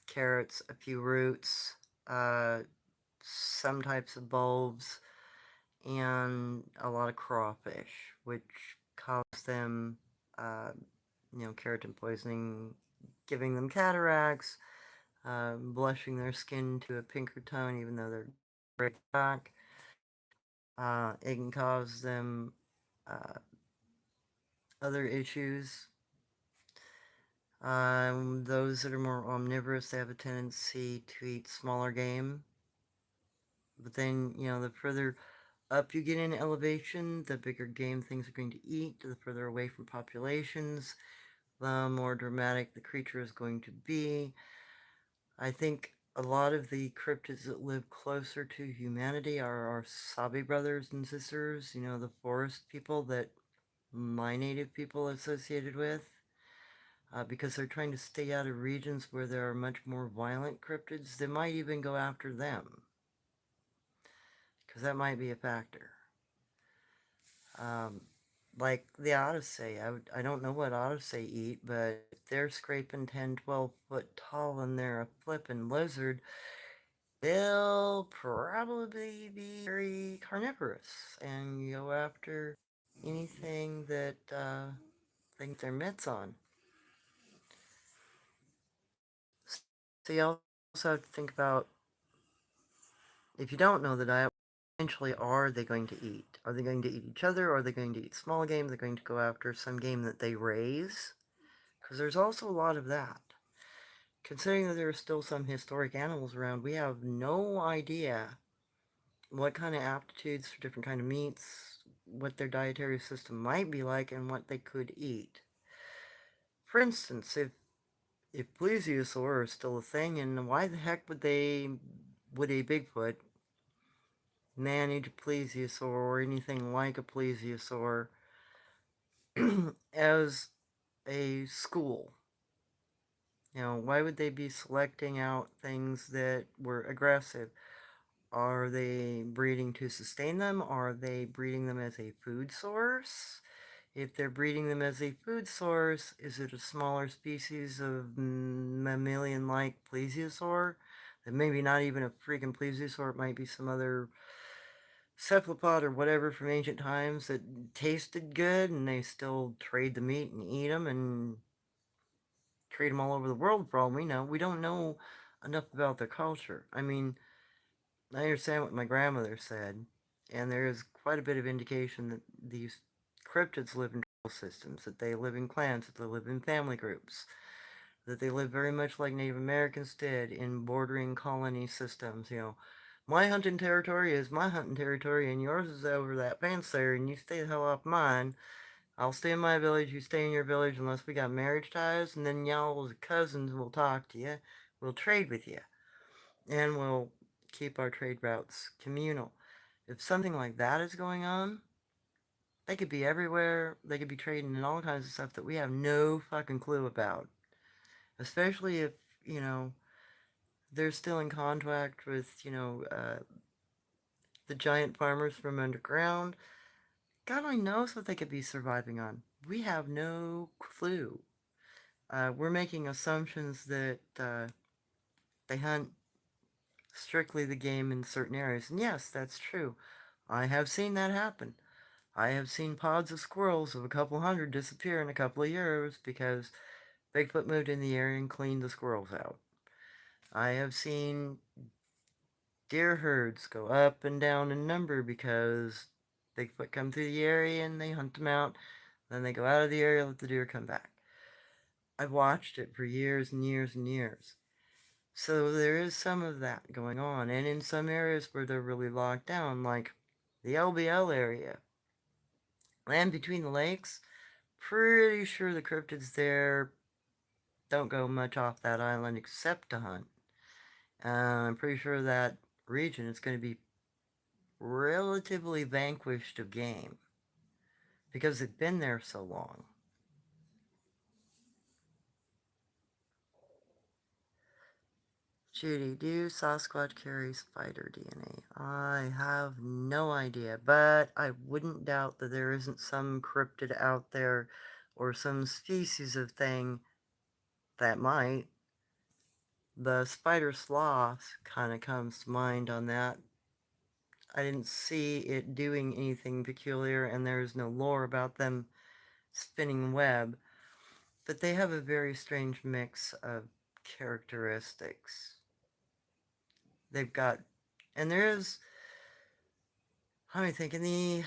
carrots, a few roots, some types of bulbs, and a lot of crawfish, which cause them, uh, keratin poisoning, giving them cataracts, blushing their skin to a pinker tone, even though they're gray black. It can cause them uh, other issues. Those that are more omnivorous, they have a tendency to eat smaller game. But then, the further up you get in elevation, the bigger game things are going to eat. The further away from populations, the more dramatic the creature is going to be. I think a lot of the cryptids that live closer to humanity are our Sabi brothers and sisters, the forest people that my native people associated with. Because they're trying to stay out of regions where there are much more violent cryptids. They might even go after them, because that might be a factor. Um, like the Odyssey, I don't know what Odyssey eat, but if they're scraping 10, 12 foot tall and they're a flippin' lizard, they'll probably be very carnivorous and go after anything that they get their mitts on. So y'all also have to think about, if you don't know the diet, eventually are they going to eat? Are they going to eat each other? Or are they going to eat small game? They're going to go after some game that they raise? Because there's also a lot of that. Considering that there are still some historic animals around, we have no idea what kind of aptitudes for different kind of meats, what their dietary system might be like, and what they could eat. For instance, if plesiosaur is still a thing, and why the heck would a Bigfoot manage a plesiosaur or anything like a plesiosaur as a school? You know, why would they be selecting out things that were aggressive? Are they breeding to sustain them? Are they breeding them as a food source? If they're breeding them as a food source, is it a smaller species of mammalian-like plesiosaur? That maybe not even a freaking plesiosaur, it might be some other cephalopod or whatever from ancient times that tasted good and they still trade the meat and eat them and trade them all over the world for all we know. We don't know enough about their culture. I mean, I understand what my grandmother said, and there is quite a bit of indication that these cryptids live in tribal systems, that they live in clans, that they live in family groups, that they live very much like Native Americans did in bordering colony systems. You know, my hunting territory is my hunting territory, and yours is over that fence there, and you stay the hell off mine. I'll stay in my village, you stay in your village, unless we got marriage ties, and then y'all as cousins will talk to you, we'll trade with you, and we'll keep our trade routes communal. If something like that is going on, they could be everywhere. They could be trading in all kinds of stuff that we have no fucking clue about. Especially if, you know, they're still in contact with, the giant farmers from underground. God only knows what they could be surviving on. We have no clue. We're making assumptions that they hunt strictly the game in certain areas. And yes, that's true. I have seen that happen. I have seen pods of squirrels of a couple hundred disappear in a couple of years because Bigfoot moved in the area and cleaned the squirrels out. I have seen deer herds go up and down in number because Bigfoot come through the area and they hunt them out. Then they go out of the area, let the deer come back. I've watched it for years and years and years. So there is some of that going on. And in some areas where they're really locked down, like the LBL area, land between the lakes, pretty sure the cryptids there don't go much off that island except to hunt. I'm pretty sure that region is going to be relatively vanquished of game because they've been there so long. Judy, do Sasquatch carry spider DNA? I have no idea, but I wouldn't doubt that there isn't some cryptid out there or some species of thing that might. The spider sloth kind of comes to mind on that. I didn't see it doing anything peculiar, and there's no lore about them spinning web, but they have a very strange mix of characteristics. They've got, and there's, let me think, I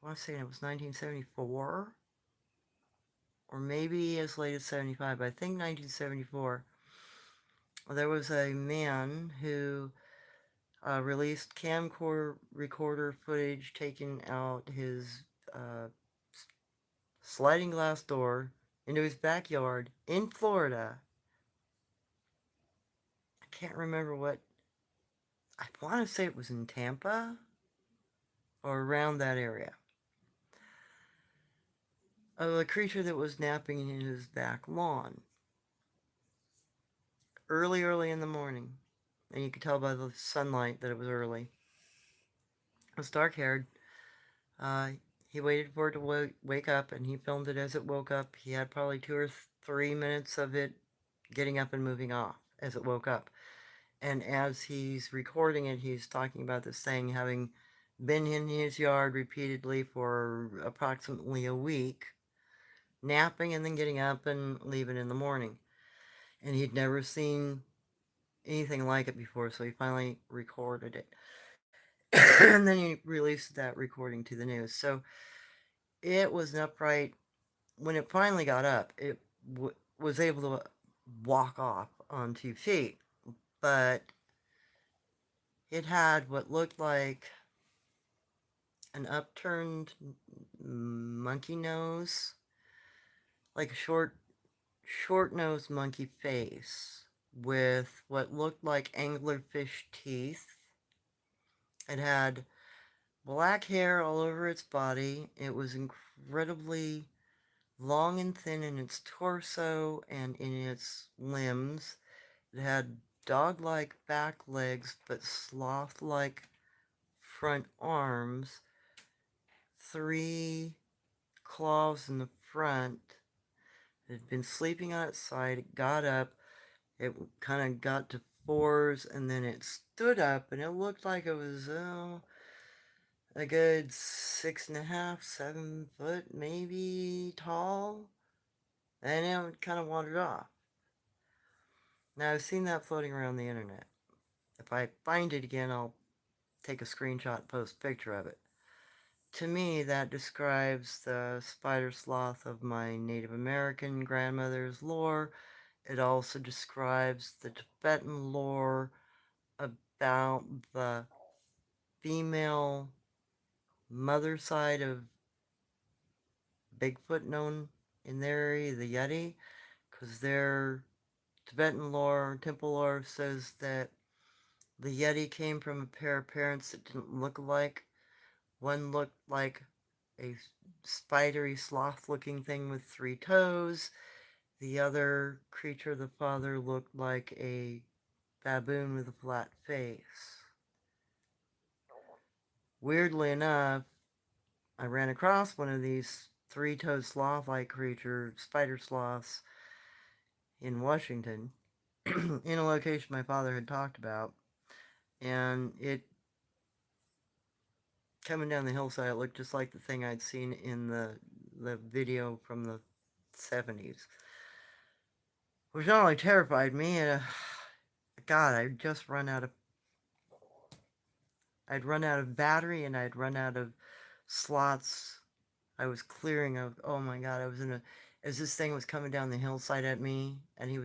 want to say it was 1974, or maybe as late as 75, but I think 1974, there was a man who released camcorder recorder footage taking out his uh, sliding glass door into his backyard in Florida. I can't remember what, I want to say it was in Tampa or around that area. Of a creature that was napping in his back lawn. Early in the morning. And you could tell by the sunlight that it was early. It was dark haired. Uh, he waited for it to wake up and he filmed it as it woke up. He had probably 2 or 3 minutes of it getting up and moving off as it woke up. And as he's recording it, he's talking about this thing having been in his yard repeatedly for approximately a week, napping and then getting up and leaving in the morning. And he'd never seen anything like it before, so he finally recorded it. And then he released that recording to the news. So it was an upright. When it finally got up, it was able to walk off on 2 feet, but it had what looked like an upturned monkey nose, like a short-nosed monkey face with what looked like anglerfish teeth. It had black hair all over its body. It was incredibly long and thin in its torso and in its limbs. It had dog-like back legs, but sloth-like front arms, 3 claws in the front. It had been sleeping on its side. It got up. It kind of got to 4s, and then it stood up, and it looked like it was a good 6.5, 7 foot maybe tall, and it kind of wandered off. Now, I've seen that floating around the internet. If I find it again, I'll take a screenshot and post a picture of it. To me, that describes the spider sloth of my Native American grandmother's lore. It also describes the Tibetan lore about the female mother side of Bigfoot known in their area, the Yeti, because their Tibetan lore, temple lore says that the Yeti came from a pair of parents that didn't look alike. One looked like a spidery sloth-looking thing with 3 toes. The other creature, the father, looked like a baboon with a flat face. Weirdly enough, I ran across one of these 3-toed sloth-like creature, spider sloths, in Washington, in a location my father had talked about, and it, coming down the hillside, it looked just like the thing I'd seen in the video from the 70s. Which not only terrified me, God, I'd run out of battery, and I'd run out of slots. I was clearing of, oh my God, as this thing was coming down the hillside at me, and it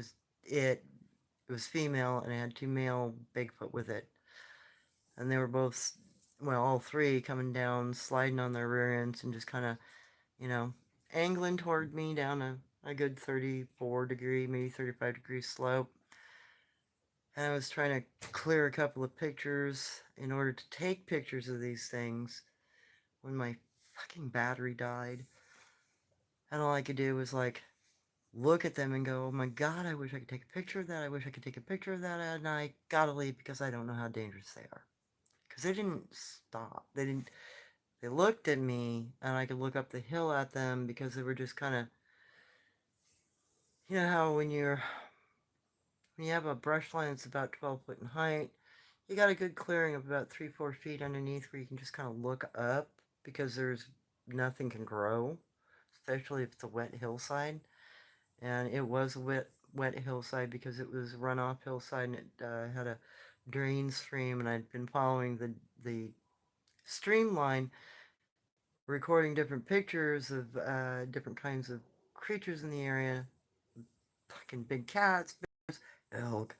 was female, and it had 2 male Bigfoot with it. And they were both, well, all 3 coming down, sliding on their rear ends, and just kind of, angling toward me down a good 34-degree, maybe 35-degree slope. And I was trying to clear a couple of pictures in order to take pictures of these things when my fucking battery died. And all I could do was like look at them and go, oh my God, I wish I could take a picture of that. I wish I could take a picture of that. And I gotta leave because I don't know how dangerous they are. Because they didn't stop. They looked at me, and I could look up the hill at them because they were just kind of, you know how when you have a brush line that's about 12 foot in height, you got a good clearing of about 3-4 feet underneath where you can just kind of look up because there's nothing can grow, especially if it's a wet hillside. And it was a wet hillside because it was a runoff hillside, and it had a drain stream, and I'd been following the stream line, recording different pictures of different kinds of creatures in the area, fucking big cats, elk,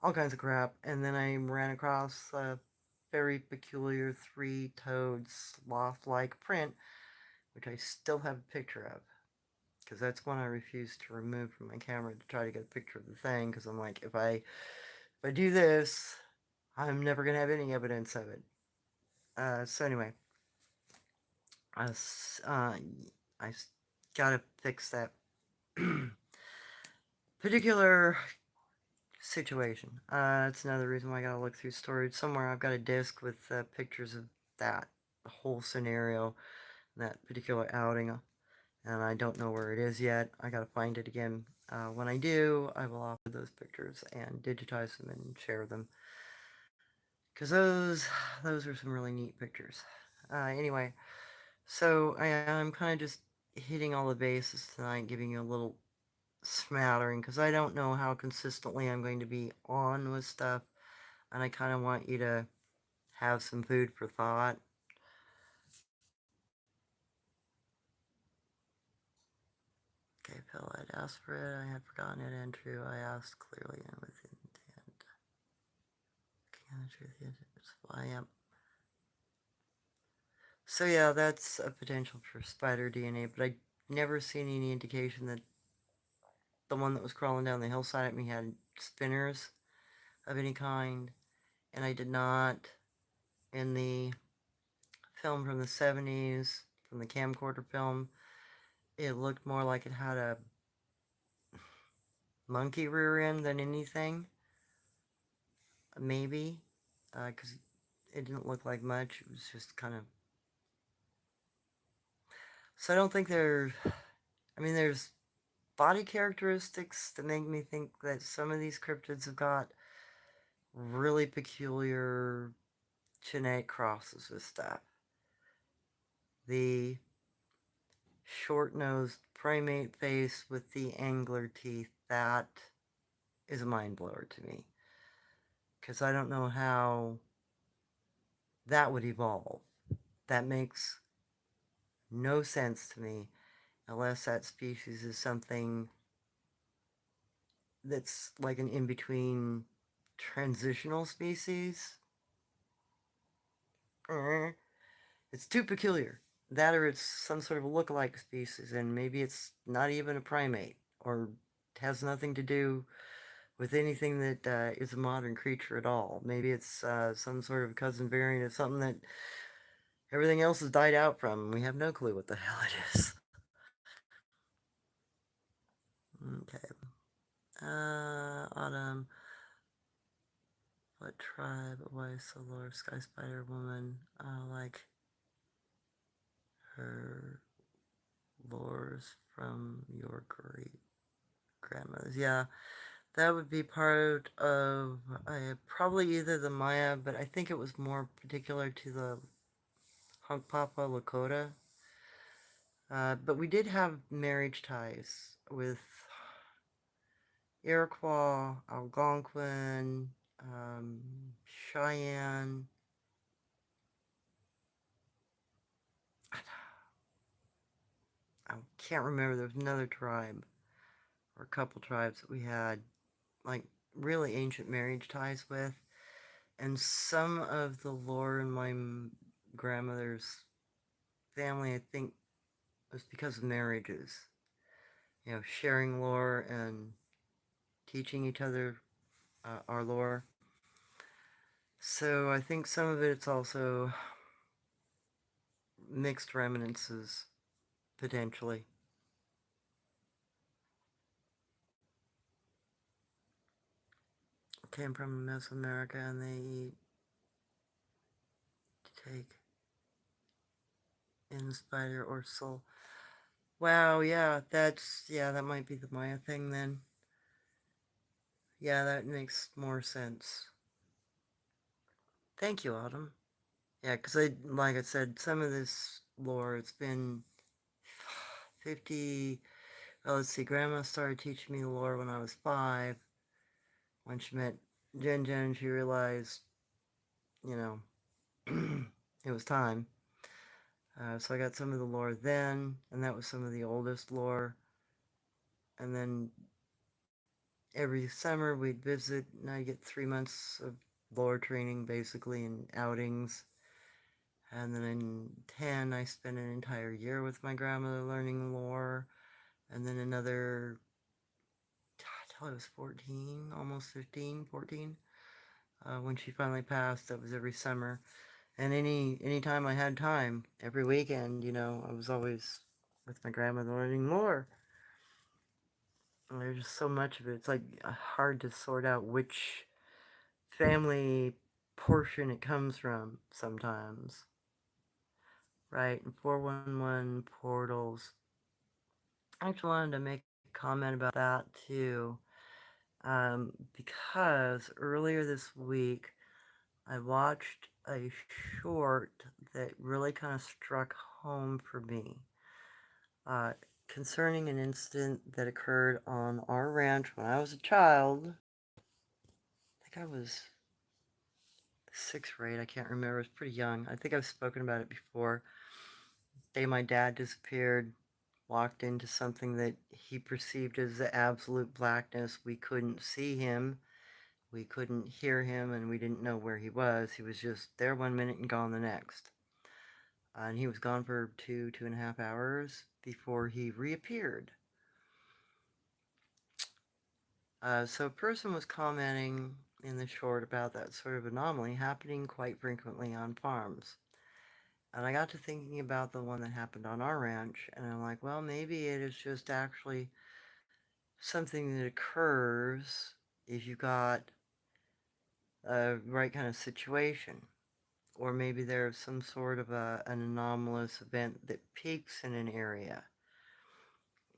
all kinds of crap. And then I ran across a very peculiar 3-toed sloth-like print, which I still have a picture of, because that's one I refused to remove from my camera to try to get a picture of the thing, because I'm like, if I do this, I'm never going to have any evidence of it. So anyway, I gotta fix that particular situation. That's another reason why I gotta look through storage. Somewhere I've got a disc with pictures of that whole scenario, that particular outing, and I don't know where it is yet. I gotta find it again. When I do, I will offer those pictures and digitize them and share them, because those are some really neat pictures. Anyway, so I'm kind of just hitting all the bases tonight, giving you a little smattering because I don't know how consistently I'm going to be on with stuff, and I kind of want you to have some food for thought. Okay, Phil, I'd asked for it. I had forgotten it, Andrew. I asked clearly and with intent. Okay, the truth is, I am. So yeah, that's a potential for spider DNA, but I never seen any indication that the one that was crawling down the hillside at me had spinners of any kind, and I did not in the film from the 70s, from the camcorder film. It looked more like it had a monkey rear end than anything, maybe, because it didn't look like much. It was just kind of. So I don't think there. I mean, there's body characteristics that make me think that some of these cryptids have got really peculiar genetic crosses with stuff. The short-nosed primate face with the angler teeth, that is a mind blower to me. Because I don't know how that would evolve. That makes no sense to me unless that species is something that's like an in-between transitional species. It's too peculiar. That or it's some sort of look-alike species, and maybe it's not even a primate, or has nothing to do with anything that is a modern creature at all. Maybe it's some sort of cousin variant of something that everything else has died out from. We have no clue what the hell it is. Okay. Autumn. What tribe? Why is the Lord Sky Spider Woman like her lores from your great grandmothers? Yeah, that would be part of probably either the Maya, but I think it was more particular to the Hunkpapa Lakota. But we did have marriage ties with Iroquois, Algonquin, Cheyenne. I can't remember. There was another tribe or a couple tribes that we had like really ancient marriage ties with. And some of the lore in my grandmother's family, I think, was because of marriages. You know, sharing lore and teaching each other our lore. So I think some of it's also mixed reminiscences, potentially. Came from Mesoamerica and they eat, take in spider or soul. Wow, yeah, that might be the Maya thing then. Yeah, that makes more sense. Thank you, Autumn. Yeah, because like I said, some of this lore, it's been 50, well, let's see, Grandma started teaching me lore when I was 5. When she met Jen, she realized, you know, it was time. So I got some of the lore then, and that was some of the oldest lore. And then every summer we'd visit, and I'd get 3 months of lore training, basically, and outings. And then in 10, I spent an entire year with my grandmother learning lore. And then another, until I was 14, almost 15, 14. When she finally passed, that was every summer. And any time I had time, every weekend, you know, I was always with my grandmother learning lore. And there's just so much of it. It's like hard to sort out which family portion it comes from sometimes. Right, and 411 portals. I actually wanted to make a comment about that too. Because earlier this week I watched a short that really kind of struck home for me. concerning an incident that occurred on our ranch when I was a child. I think I was sixth grade. I can't remember. I was pretty young. I think I've spoken about it before. The day my dad disappeared, walked into something that he perceived as the absolute blackness. We couldn't see him. We couldn't hear him, and we didn't know where he was. He was just there one minute and gone the next. And he was gone for 2.5 hours before he reappeared. So a person was commenting in the short about that sort of anomaly happening quite frequently on farms. And I got to thinking about the one that happened on our ranch, and I'm like, well, maybe it is just actually something that occurs if you got a right kind of situation. Or maybe there's some sort of an anomalous event that peaks in an area.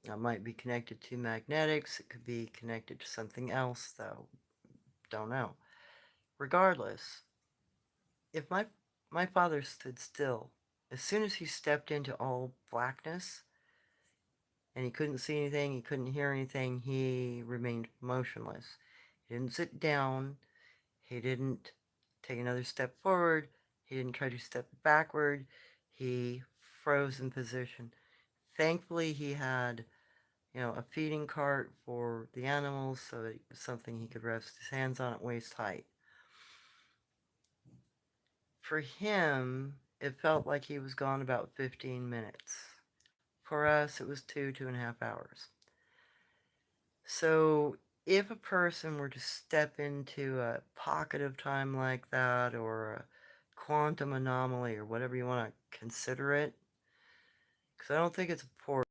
It might be connected to magnetics. It could be connected to something else, though. Don't know. Regardless, if my father stood still, as soon as he stepped into all blackness and he couldn't see anything, he couldn't hear anything, he remained motionless. He didn't sit down. He didn't take another step forward. He didn't try to step backward. He froze in position. Thankfully, he had, a feeding cart for the animals, so that it was something he could rest his hands on at waist height. For him, it felt like he was gone about 15 minutes. For us, it was 2.5 hours. So if a person were to step into a pocket of time like that, or a quantum anomaly, or whatever you want to consider it, because I don't think it's important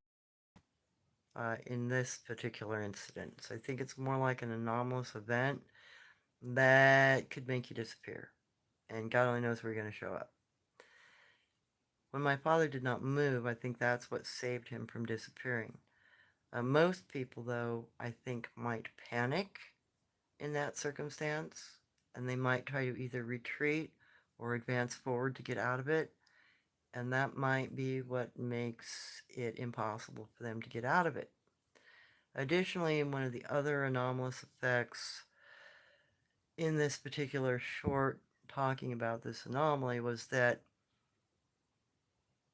in this particular incident. So I think it's more like an anomalous event that could make you disappear. And God only knows where you're going to show up. When my father did not move, I think that's what saved him from disappearing. Most people, though, I think might panic in that circumstance, and they might try to either retreat or advance forward to get out of it, and that might be what makes it impossible for them to get out of it. Additionally, one of the other anomalous effects in this particular short talking about this anomaly was that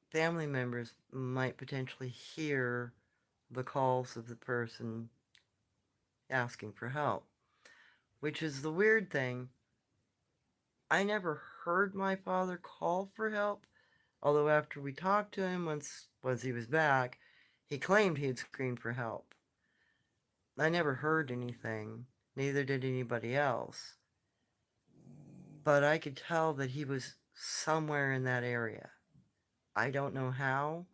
family members might potentially hear the calls of the person asking for help, which is the weird thing. I never heard my father call for help, although after we talked to him once he was back, he claimed he had screamed for help. I never heard anything, neither did anybody else, but I could tell that he was somewhere in that area. I don't know how,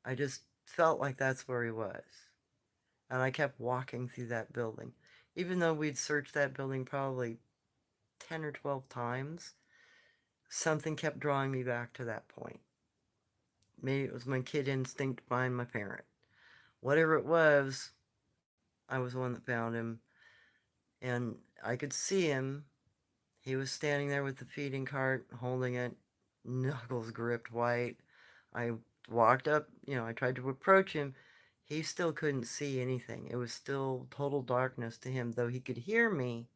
I just felt like that's where he was. And I kept walking through that building. Even though we'd searched that building probably 10 or 12 times, something kept drawing me back to that point. Maybe it was my kid instinct to find my parent. Whatever it was, I was the one that found him. And I could see him. He was standing there with the feeding cart, holding it, knuckles gripped white. I walked up, I tried to approach him. He still couldn't see anything. It was still total darkness to him, though he could hear me.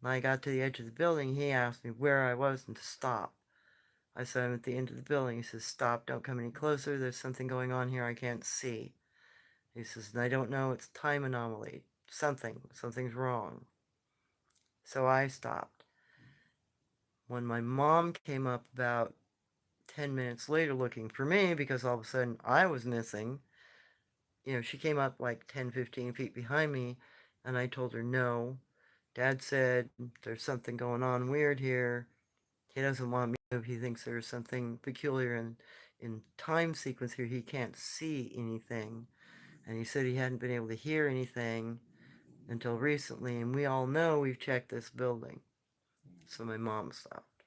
When I got to the edge of the building, he asked me where I was and to stop. I said, I'm at the end of the building. He says, stop, don't come any closer. There's something going on here I can't see. He says, and I don't know, it's time anomaly. Something's wrong. So I stopped. When my mom came up about 10 minutes later looking for me, because all of a sudden I was missing, she came up like 10, 15 feet behind me, and I told her, no. Dad said, there's something going on weird here. He doesn't want me to move. He thinks there's something peculiar in time sequence here. He can't see anything. And he said he hadn't been able to hear anything until recently. And we all know we've checked this building. So my mom stopped.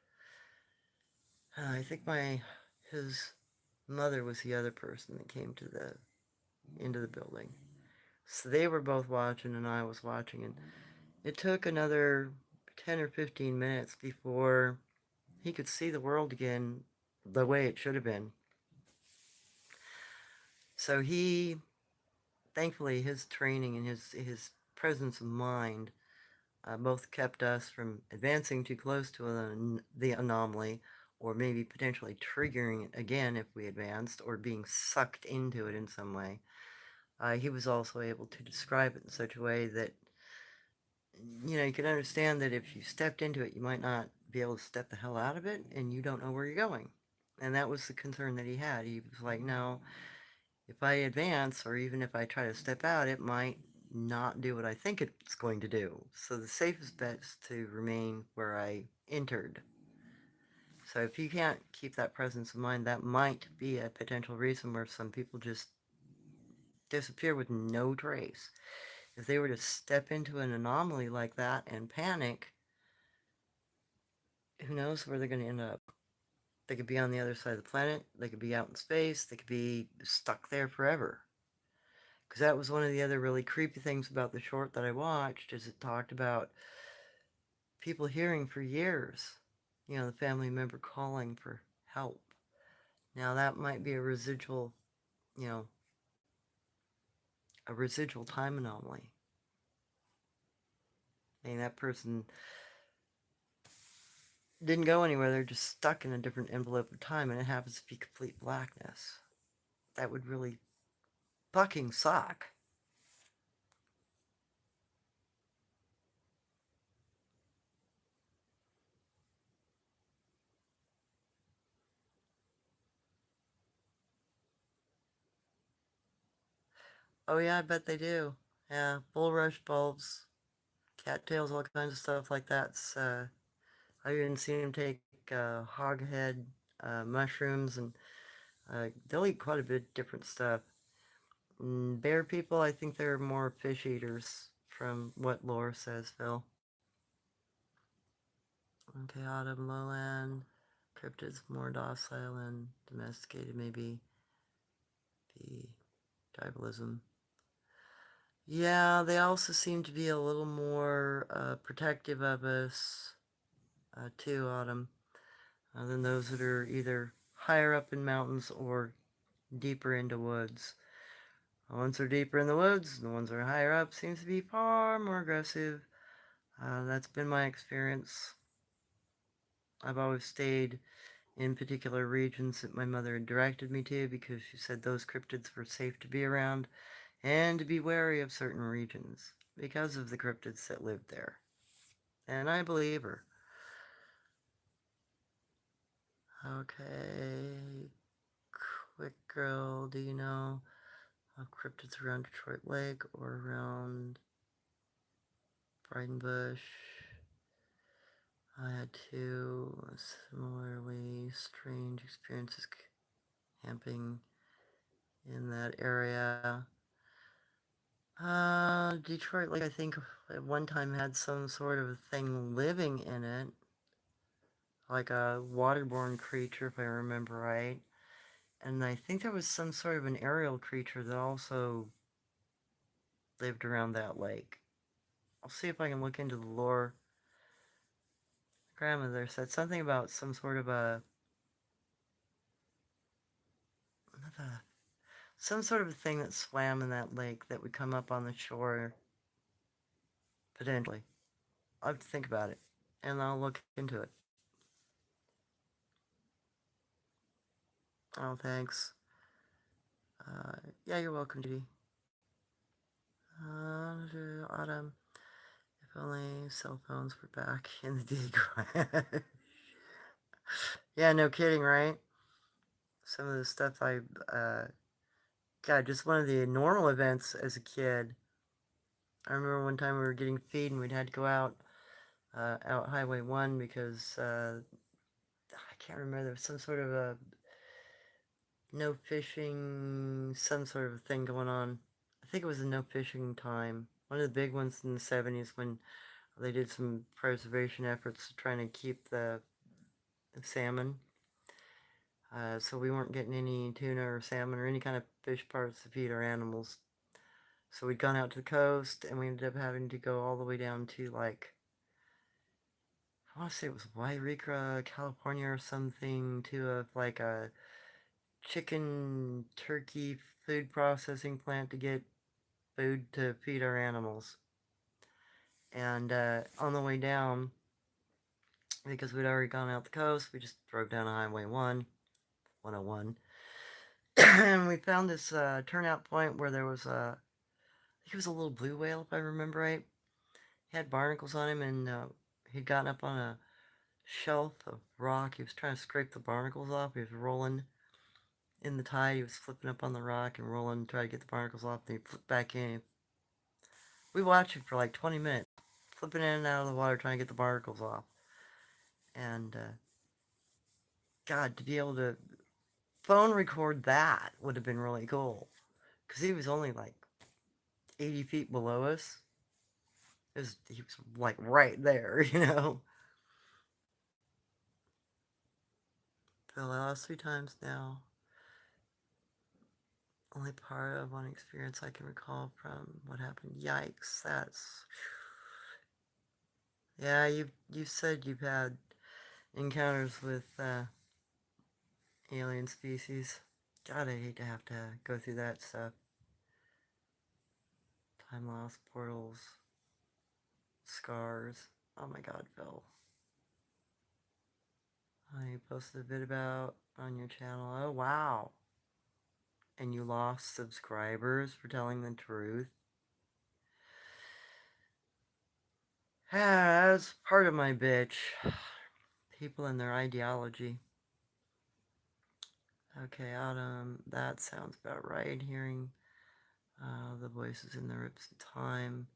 I think his mother was the other person that came into the building. So they were both watching and I was watching. And it took another 10 or 15 minutes before he could see the world again the way it should have been. So he, thankfully, his training and his presence of mind both kept us from advancing too close to the anomaly, or maybe potentially triggering it again if we advanced, or being sucked into it in some way. He was also able to describe it in such a way that, you could understand that if you stepped into it, you might not be able to step the hell out of it, and you don't know where you're going. And that was the concern that he had. He was like, no, if I advance, or even if I try to step out, it might not do what I think it's going to do. So the safest bet is to remain where I entered. So if you can't keep that presence of mind, that might be a potential reason where some people just disappear with no trace. If they were to step into an anomaly like that and panic, who knows where they're going to end up? They could be on the other side of the planet, they could be out in space, they could be stuck there forever. Because that was one of the other really creepy things about the short that I watched, is it talked about people hearing for years, the family member calling for help. Now that might be you know, a residual time anomaly. I mean, that person didn't go anywhere, they're just stuck in a different envelope of time, and it happens to be complete blackness. That would really fucking suck. Oh yeah, I bet they do. Yeah, bulrush bulbs, cattails, all kinds of stuff like that. I've even seen them take hoghead mushrooms, and they'll eat quite a bit of different stuff. Bear people, I think they're more fish eaters, from what lore says, Phil. Okay, autumn lowland. Cryptids more docile and domesticated, maybe be tribalism. Yeah, they also seem to be a little more protective of us, too, Autumn, than those that are either higher up in mountains or deeper into woods. The ones that are deeper in the woods, the ones that are higher up, seems to be far more aggressive. That's been my experience. I've always stayed in particular regions that my mother had directed me to, because she said those cryptids were safe to be around, and to be wary of certain regions because of the cryptids that lived there. And I believe her. Okay. Quick girl, do you know of cryptids around Detroit Lake or around Bridenbush? I had two similarly strange experiences camping in that area. Detroit Lake, I think, at one time had some sort of thing living in it, like a waterborne creature, if I remember right. And I think there was some sort of an aerial creature that also lived around that lake. I'll see if I can look into the lore. Grandmother said something about some sort of some sort of a thing that swam in that lake that would come up on the shore, potentially. I'll have to think about it, and I'll look into it. Oh, thanks. Yeah, you're welcome, Judy. Autumn. If only cell phones were back in the day. Yeah, no kidding, right? Some of the stuff God, just one of the normal events as a kid. I remember one time we were getting feed and we'd had to go out Highway 1 because, I can't remember, there was some sort of a no fishing, some sort of thing going on. I think it was a no fishing time. One of the big ones in the 70s, when they did some preservation efforts trying to keep the salmon. So we weren't getting any tuna or salmon or any kind of fish parts to feed our animals. So we'd gone out to the coast, and we ended up having to go all the way down to, like, I want to say it was Wairika, California or something, to like a chicken, turkey food processing plant to get food to feed our animals. And on the way down, because we'd already gone out the coast, we just drove down Highway 101. And we found this turnout point where there was a, I think it was a little blue whale, if I remember right. He had barnacles on him, and he'd gotten up on a shelf of rock. He was trying to scrape the barnacles off. He was rolling in the tide. He was flipping up on the rock and rolling to try to get the barnacles off. Then he flipped back in. We watched him for like 20 minutes, flipping in and out of the water trying to get the barnacles off. And God, to be able to phone record that would have been really cool. Because he was only like 80 feet below us. He was like right there, you know. Fell out 3 times now. Only part of one experience I can recall from what happened. Yikes, that's... Yeah, you said you've had encounters with alien species. God, I hate to have to go through that stuff. Time loss, portals, scars. Oh my God, Phil. I posted a bit about on your channel. Oh, wow. And you lost subscribers for telling the truth. Yeah, that's part of my bitch. People and their ideology. Okay, Autumn, that sounds about right. Hearing the voices in the rips of time.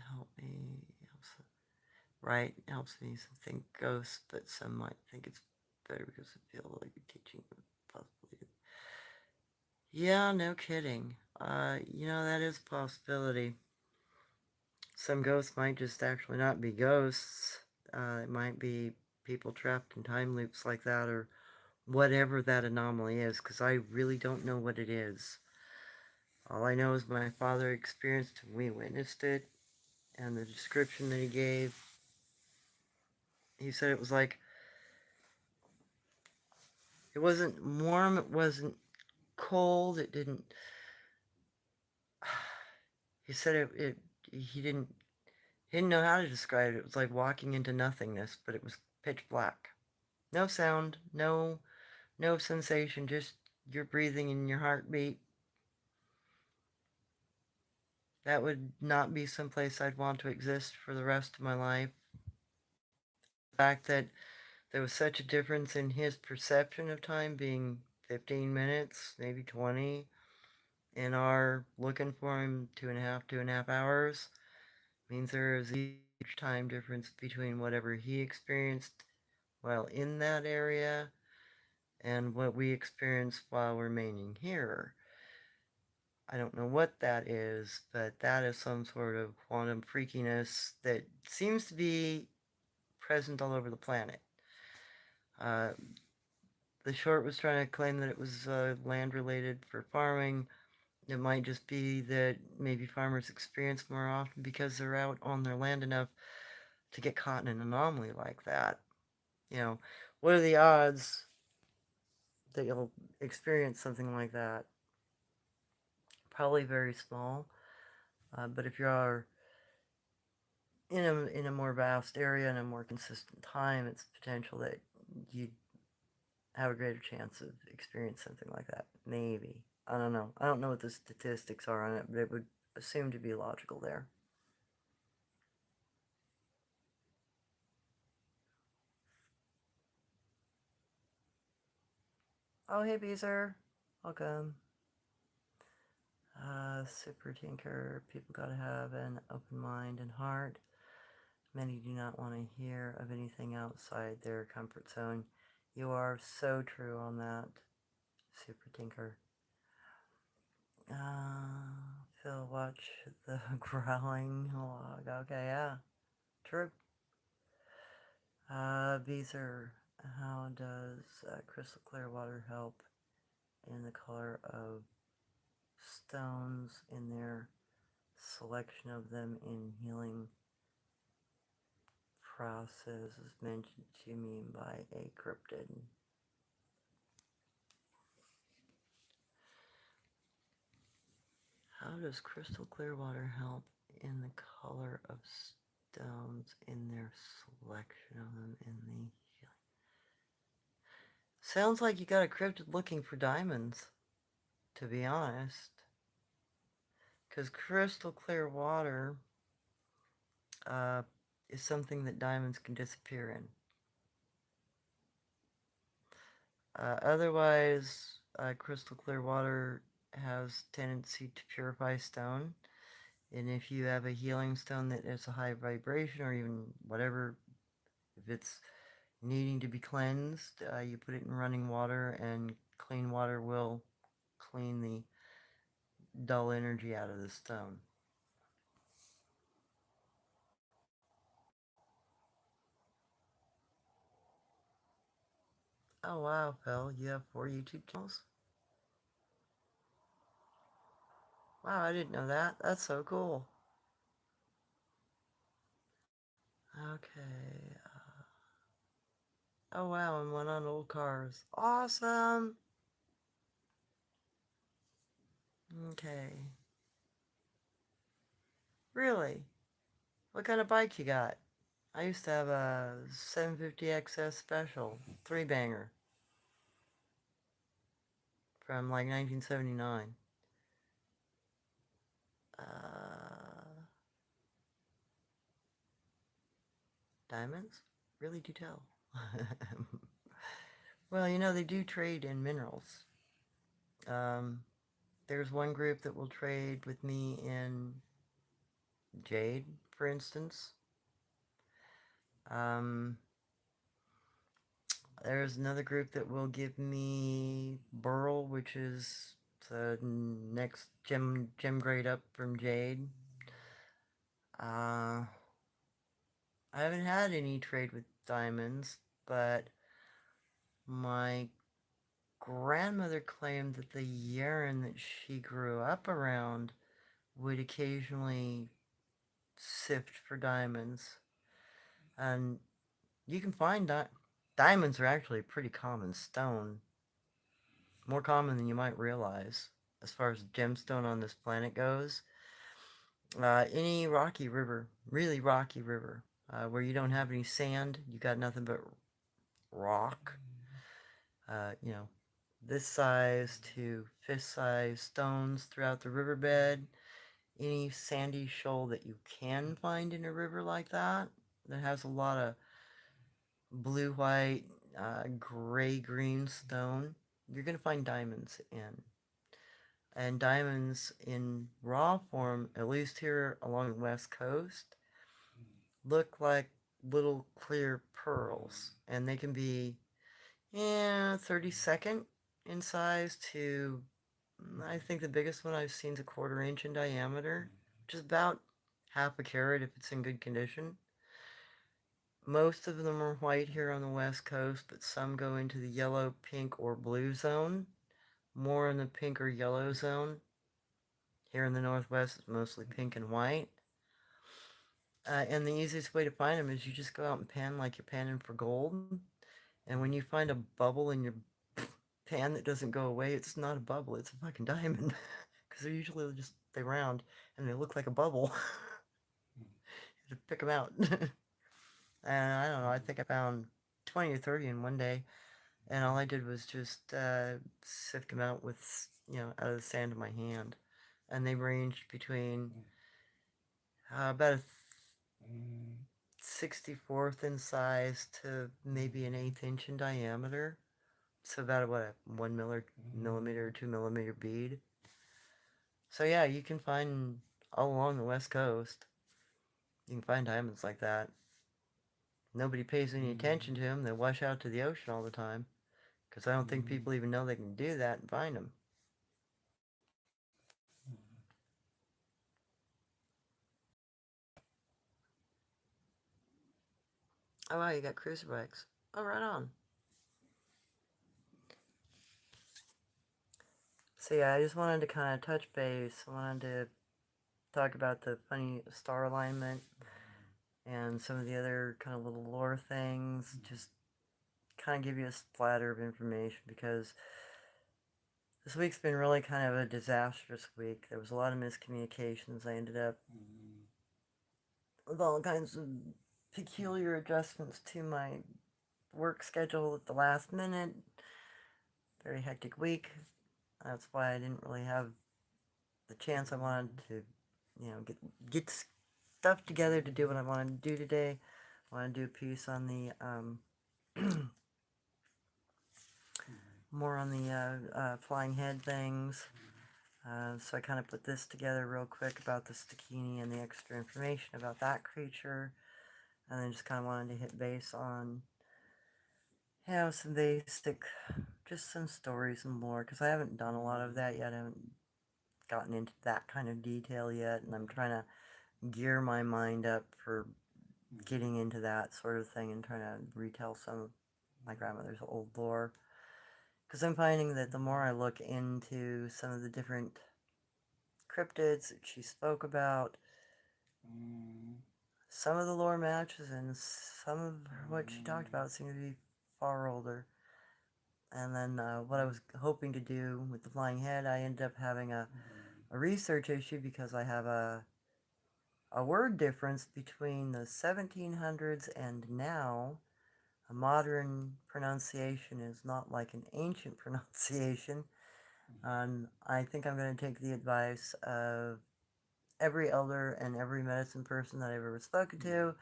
Help me. Right, helps me think ghosts, but some might think it's better because it feels like you're teaching possibly. Yeah, no kidding. That is a possibility. Some ghosts might just actually not be ghosts. It might be people trapped in time loops like that, or whatever that anomaly is, because I really don't know what it is. All I know is my father experienced and we witnessed it, and the description that he gave, he said it was like, it wasn't warm, it wasn't cold, it didn't, he said he didn't know how to describe it. It was like walking into nothingness, but it was pitch black. No sound, no sensation, just your breathing and your heartbeat. That would not be someplace I'd want to exist for the rest of my life. The fact that there was such a difference in his perception of time being 15 minutes, maybe 20, and our looking for him 2.5 hours, means there is a huge time difference between whatever he experienced while in that area and what we experienced while remaining here. I don't know what that is, but that is some sort of quantum freakiness that seems to be present all over the planet. The short was trying to claim that it was land related for farming. It might just be that maybe farmers experience more often because they're out on their land enough to get caught in an anomaly like that. What are the odds that you'll experience something like that? Probably very small. But if you are in a more vast area and a more consistent time, it's potential that you have a greater chance of experiencing something like that. Maybe. I don't know. I don't know what the statistics are on it, but it would assume to be logical there. Oh, hey, Beezer. Welcome. Super Tinker. People gotta have an open mind and heart. Many do not want to hear of anything outside their comfort zone. You are so true on that, Super Tinker. Phil, watch the growling log. Okay, yeah. True. Beezer, how does crystal clear water help in the color of stones in their selection of them in healing process is mentioned to me by a cryptid? does crystal clear water help in the color of stones in their selection of them in the... Sounds like you got a cryptid looking for diamonds, to be honest. Because crystal clear water uh, is something that diamonds can disappear in. Otherwise, crystal clear water has tendency to purify stone. And if you have a healing stone that is a high vibration or even whatever, if it's needing to be cleansed, you put it in running water and clean water will clean the dull energy out of the stone. Oh wow, Phil, you have 4 YouTube channels? Wow, I didn't know that. That's so cool. Okay. Oh wow, and one on old cars. Awesome! Okay. Really? What kind of bike you got? I used to have a 750XS Special 3-banger from like 1979. Diamonds? Really do tell. Well, you know, they do trade in minerals. Um, there's one group that will trade with me in jade, for instance. Um, there's another group that will give me beryl, which is the next gem grade up from jade. I haven't had any trade with diamonds, but my grandmother claimed that the yarn that she grew up around would occasionally sift for diamonds. And you can find diamonds are actually a pretty common stone, more common than you might realize as far as gemstone on this planet goes. Any rocky river, really rocky river, where you don't have any sand, you got nothing but rock, you know, this size to fist size stones throughout the riverbed. Any sandy shoal that you can find in a river like that has a lot of blue, white, gray, green stone, you're going to find diamonds in. And diamonds in raw form, at least here along the west coast, look like little clear pearls. And they can be 32nd in size to, I think the biggest one I've seen is a 1/4 inch in diameter, which is about half a carat if it's in good condition. Most of them are white here on the west coast, but some go into the yellow, pink, or blue zone. More in the pink or yellow zone. Here in the northwest, it's mostly pink and white. And the easiest way to find them is you just go out and pan like you're panning for gold. And when you find a bubble in your pan that doesn't go away, it's not a bubble, it's a fucking diamond. Because they're usually just, they round and they look like a bubble. You have to pick them out. And I don't know, I think I found 20 or 30 in one day. And all I did was just sift them out with, out of the sand of my hand. And they ranged between about a 64th in size to maybe an 1/8 inch in diameter. So about a 1 millimeter or 2 millimeter bead. So yeah, you can find all along the west coast. You can find diamonds like that. Nobody pays any attention to them. They wash out to the ocean all the time. Because I don't think people even know they can do that and find them. Oh wow, you got cruiser bikes. Oh, right on. So yeah, I just wanted to kind of touch base. I wanted to talk about the funny star alignment and some of the other kind of little lore things. Just kind of give you a splatter of information because This week's been really kind of a disastrous week. There was a lot of miscommunications. I ended up with all kinds of peculiar adjustments to my work schedule at the last minute. Very hectic week. That's why I didn't really have the chance I wanted to, get stuff together to do what I wanted to do today. I want to do a piece on the more on the flying head things. So I kind of put this together real quick about the Stikini and the extra information about that creature, and then just kind of wanted to hit base on, some basic, just some stories and lore, because I haven't done a lot of that yet. I haven't gotten into that kind of detail yet, and I'm trying to gear my mind up for getting into that sort of thing and trying to retell some of my grandmother's old lore. Because I'm finding that the more I look into some of the different cryptids that she spoke about, some of the lore matches and some of what she talked about seem to be far older. And then what I was hoping to do with the flying head, I ended up having a research issue because I have a word difference between the 1700s and now. A modern pronunciation is not like an ancient pronunciation. I think I'm going to take the advice of every elder and every medicine person that I've ever spoken to,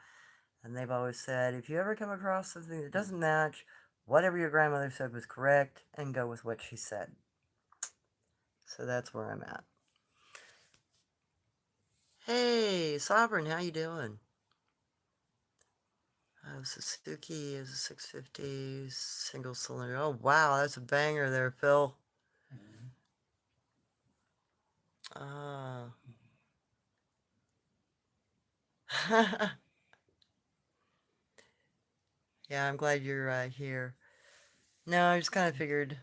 and they've always said, if you ever come across something that doesn't match, whatever your grandmother said was correct, and go with what she said. So that's where I'm at. Hey, Sovereign, how you doing? Suzuki is a 650 single cylinder. Oh, wow, that's a banger there, Phil. Ah. Yeah, I'm glad you're here. No, I just kind of figured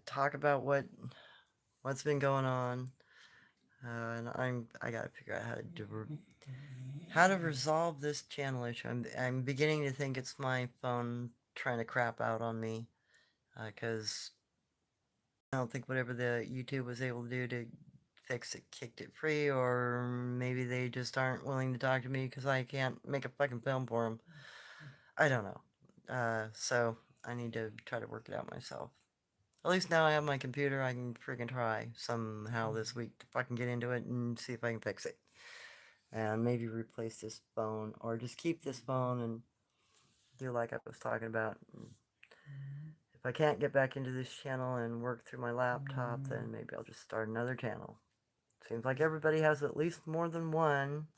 talk about what's been going on, and I gotta figure out how to resolve this channel issue. I'm beginning to think it's my phone trying to crap out on me, because I don't think whatever the YouTube was able to do to fix it kicked it free, or maybe they just aren't willing to talk to me because I can't make a fucking film for them. I don't know. So I need to try to work it out myself. At least now I have my computer, I can freaking try somehow this week to fucking get into it and see if I can fix it. And maybe replace this phone, or just keep this phone and do like I was talking about. If I can't get back into this channel and work through my laptop, then maybe I'll just start another channel. Seems like everybody has at least more than one.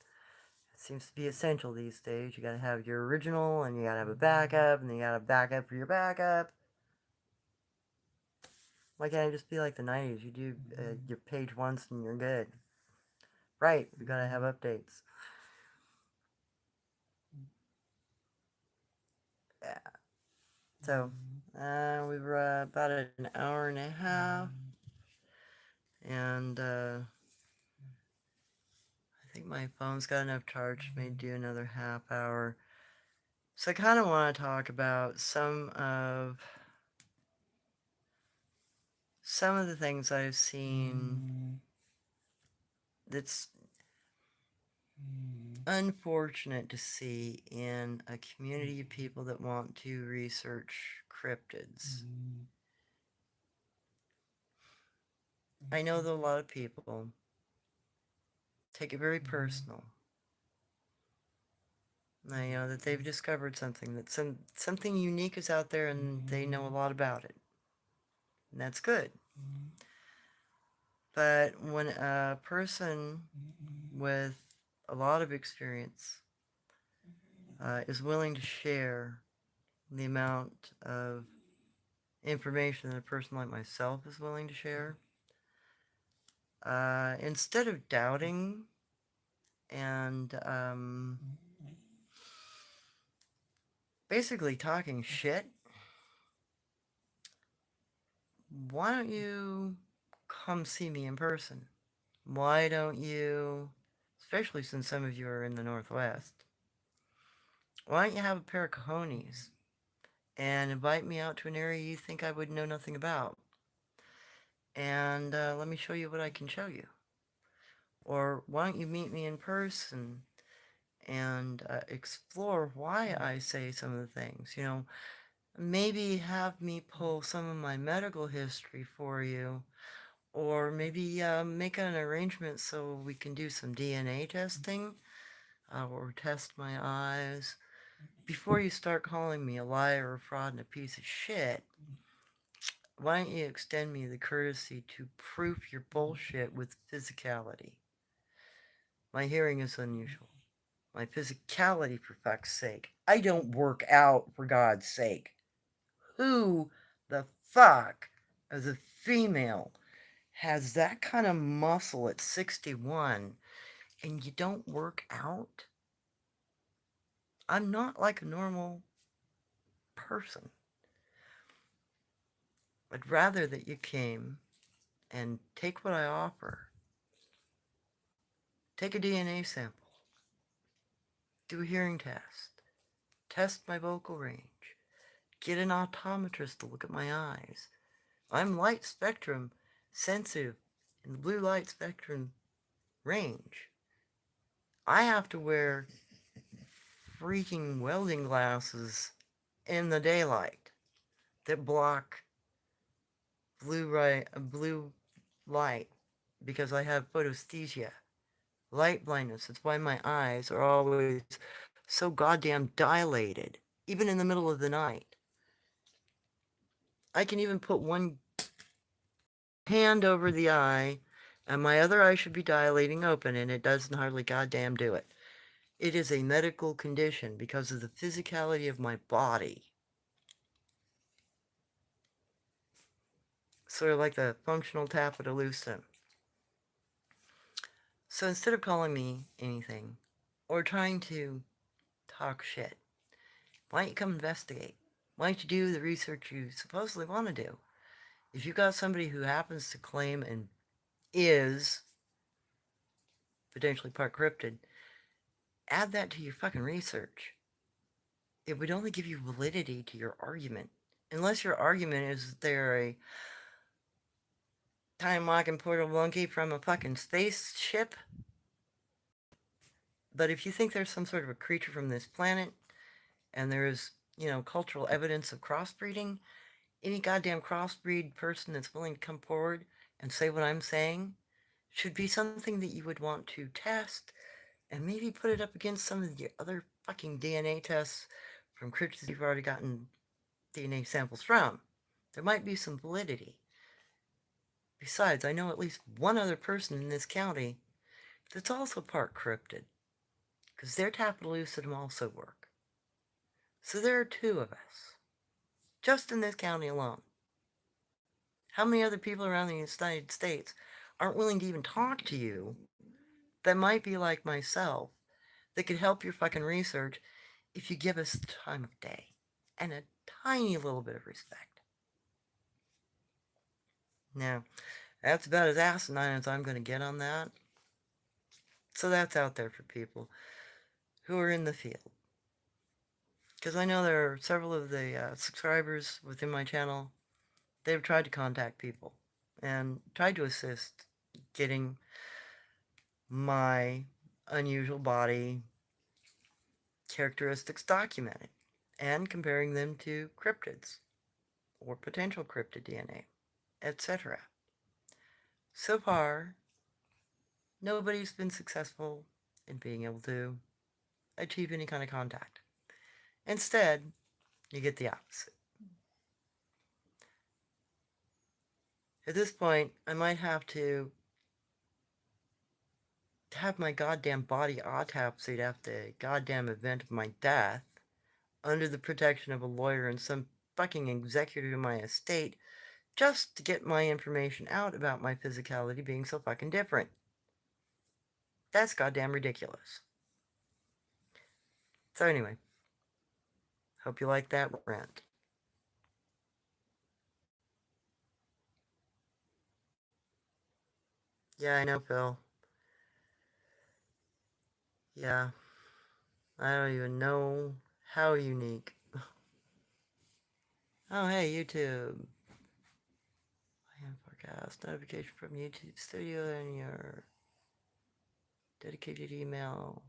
It seems to be essential these days. You gotta have your original, and you gotta have a backup, and then you gotta backup for your backup. Why can't it just be like the 90s? You do your page once and you're good. Right, we gotta have updates. Yeah. So, we were about an hour and a half, and I think my phone's got enough charge for me to do another half hour. So I kind of want to talk about some of the things I've seen that's unfortunate to see in a community of people that want to research cryptids. I know that a lot of people take it very personal. I know that they've discovered something, that something unique is out there and they know a lot about it. And that's good. But when a person with a lot of experience is willing to share the amount of information that a person like myself is willing to share, instead of doubting and basically talking shit, why don't you come see me in person? Why don't you, especially since some of you are in the Northwest, why don't you have a pair of cojones and invite me out to an area you think I would know nothing about? and let me show you what I can show you. Or why don't you meet me in person and explore why I say some of the things, you know, maybe have me pull some of my medical history for you, or maybe make an arrangement so we can do some DNA testing, or test my eyes. Before you start calling me a liar, a fraud, and a piece of shit, why don't you extend me the courtesy to proof your bullshit with physicality? My hearing is unusual. My physicality, for fuck's sake. I don't work out, for God's sake. Who the fuck, as a female, has that kind of muscle at 61 and you don't work out? I'm not like a normal person. I'd rather that you came and take what I offer. Take a DNA sample. Do a hearing test. Test my vocal range. Get an optometrist to look at my eyes. I'm light spectrum sensitive in the blue light spectrum range. I have to wear freaking welding glasses in the daylight that block blue light because I have photosthesia, light blindness. That's why my eyes are always so goddamn dilated, even in the middle of the night. I can even put one hand over the eye, and my other eye should be dilating open, and it doesn't hardly goddamn do it. It is a medical condition because of the physicality of my body. Sort of like the functional tapetum lucidum. So instead of calling me anything, or trying to talk shit, why don't you come investigate? Why don't you do the research you supposedly want to do? If you got somebody who happens to claim and is potentially part cryptid, add that to your fucking research. It would only give you validity to your argument. Unless your argument is that they're a time-walking portal monkey from a fucking spaceship. But if you think there's some sort of a creature from this planet, and there is, you know, cultural evidence of crossbreeding, any goddamn crossbreed person that's willing to come forward and say what I'm saying should be something that you would want to test and maybe put it up against some of the other fucking DNA tests from cryptids you've already gotten DNA samples from. There might be some validity. Besides, I know at least one other person in this county that's also part cryptid, because their tapetum lucidum also work. So there are two of us, just in this county alone. How many other people around the United States aren't willing to even talk to you that might be like myself, that could help your fucking research if you give us the time of day and a tiny little bit of respect? Now, that's about as asinine as I'm going to get on that. So that's out there for people who are in the field. Because I know there are several of the subscribers within my channel. They've tried to contact people and tried to assist getting my unusual body characteristics documented and comparing them to cryptids or potential cryptid DNA, etc. So far, nobody's been successful in being able to achieve any kind of contact. Instead, you get the opposite. At this point, I might have to have my goddamn body autopsied after the goddamn event of my death under the protection of a lawyer and some fucking executor of my estate just to get my information out about my physicality being so fucking different. That's goddamn ridiculous. So anyway, hope you like that rant. Yeah, I know, Phil. Yeah, I don't even know how unique. Oh, hey, YouTube. I am Overcast notification from YouTube Studio and your dedicated email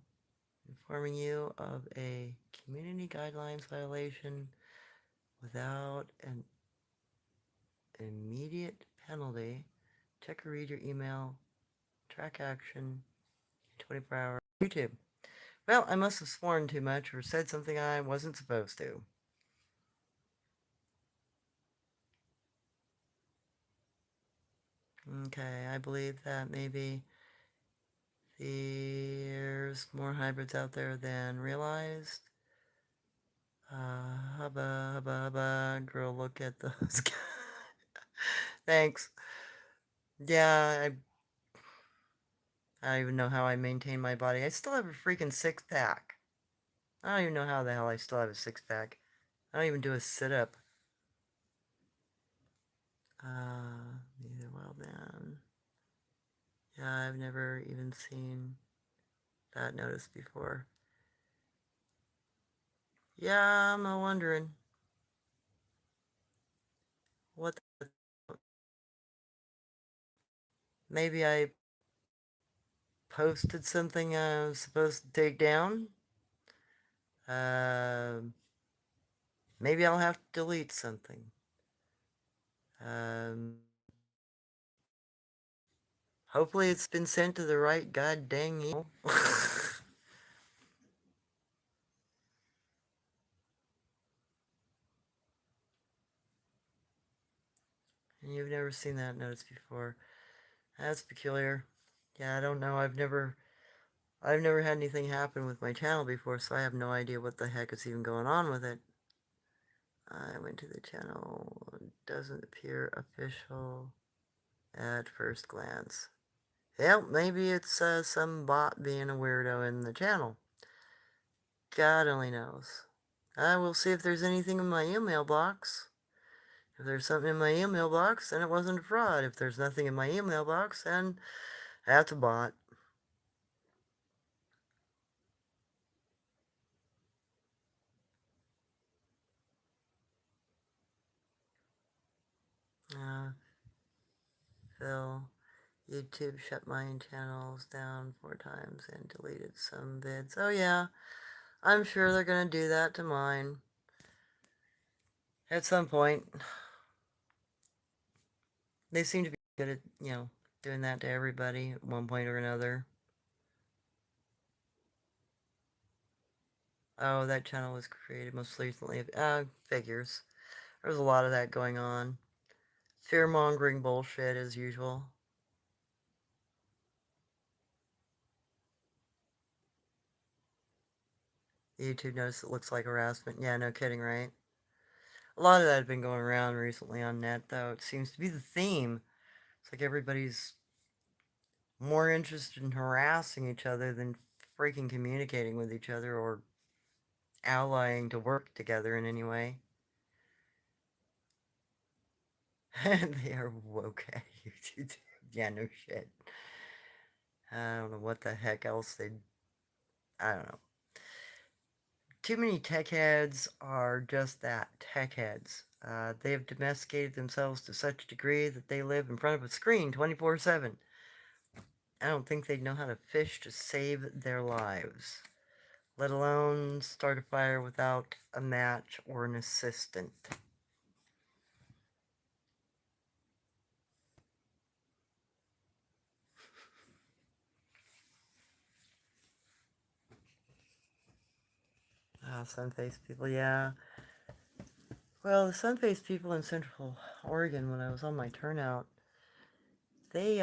informing you of a community guidelines violation without an immediate penalty. Check or read your email. Track action. 24 hours. YouTube. Well, I must have sworn too much or said something I wasn't supposed to. Okay, I believe that maybe there's more hybrids out there than realized. Hubba, hubba, hubba. Girl, look at those. Thanks. Yeah, I don't even know how I maintain my body. I still have a freaking six-pack. I don't even know how the hell I still have a six-pack. I don't even do a sit-up. Neither well then. Yeah, I've never even seen that notice before. Yeah, I'm wondering what maybe I posted something I was supposed to take down. Maybe I'll have to delete something. Um, Hopefully it's been sent to the right god dang email. And you've never seen that notice before. That's peculiar. Yeah, I don't know. I've never had anything happen with my channel before, so I have no idea what the heck is even going on with it. I went to the channel. It doesn't appear official at first glance. Well, maybe it's some bot being a weirdo in the channel. God only knows. I will see if there's anything in my email box. If there's something in my email box, then it wasn't a fraud. If there's nothing in my email box, then that's a bot. Phil, YouTube shut my channels down 4 times and deleted some vids. Oh yeah, I'm sure they're gonna do that to mine. At some point. They seem to be good at, doing that to everybody at one point or another. Oh, that channel was created most recently. Figures. There's a lot of that going on. Fear-mongering bullshit as usual. YouTube notice it looks like harassment. Yeah, no kidding, right? A lot of that had been going around recently on net, though. It seems to be the theme. It's like everybody's more interested in harassing each other than freaking communicating with each other or allying to work together in any way. They are woke. Yeah, no shit. I don't know what the heck else I don't know. Too many tech heads are just that, tech heads. They have domesticated themselves to such a degree that they live in front of a screen 24/7. I don't think they'd know how to fish to save their lives, let alone start a fire without a match or an assistant. Sun-faced people, yeah. Well, the sun-faced people in Central Oregon, when I was on my turnout, they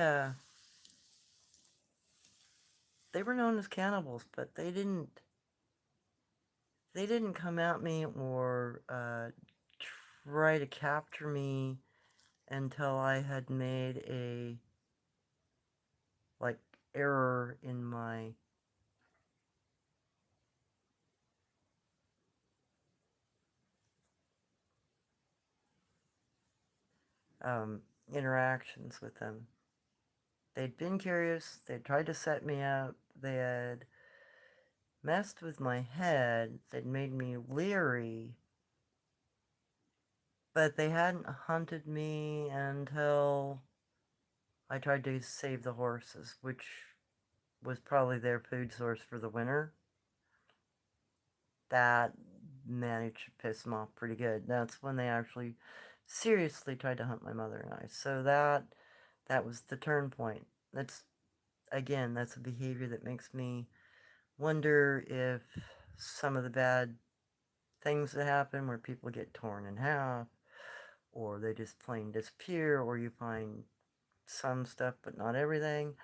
were known as cannibals, but they didn't come at me or try to capture me until I had made a error in my interactions with them. They'd been curious, they'd tried to set me up, they had messed with my head, they'd made me leery, but they hadn't hunted me until I tried to save the horses, which was probably their food source for the winter. That managed to piss them off pretty good. That's when they actually seriously tried to hunt my mother and I. So that was the turn point. That's again, that's a behavior that makes me wonder if some of the bad things that happen where people get torn in half or they just plain disappear or you find some stuff but not everything,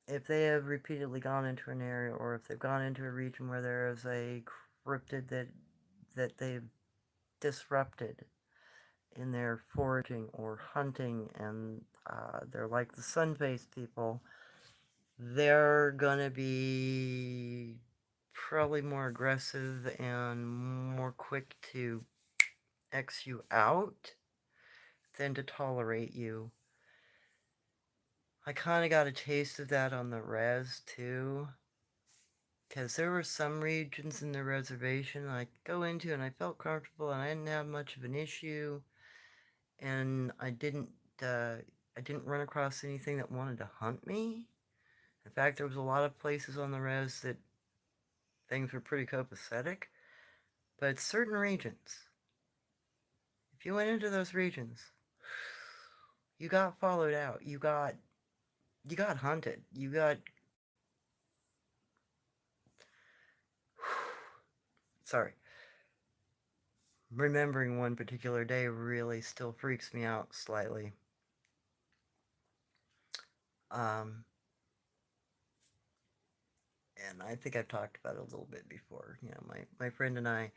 if they have repeatedly gone into an area or if they've gone into a region where there is a cryptid that they've disrupted in their foraging or hunting, and they're like the sun-faced people, they're gonna be probably more aggressive and more quick to X you out than to tolerate you. I kind of got a taste of that on the res too, because there were some regions in the reservation I could go into and I felt comfortable and I didn't have much of an issue, and uh, I didn't run across anything that wanted to hunt me. In fact, there was a lot of places on the res that things were pretty copacetic, but certain regions, if you went into those regions, you got followed out. You got hunted. You got sorry. Remembering one particular day really still freaks me out slightly. Um, and I think I've talked about it a little bit before. You know, my friend and I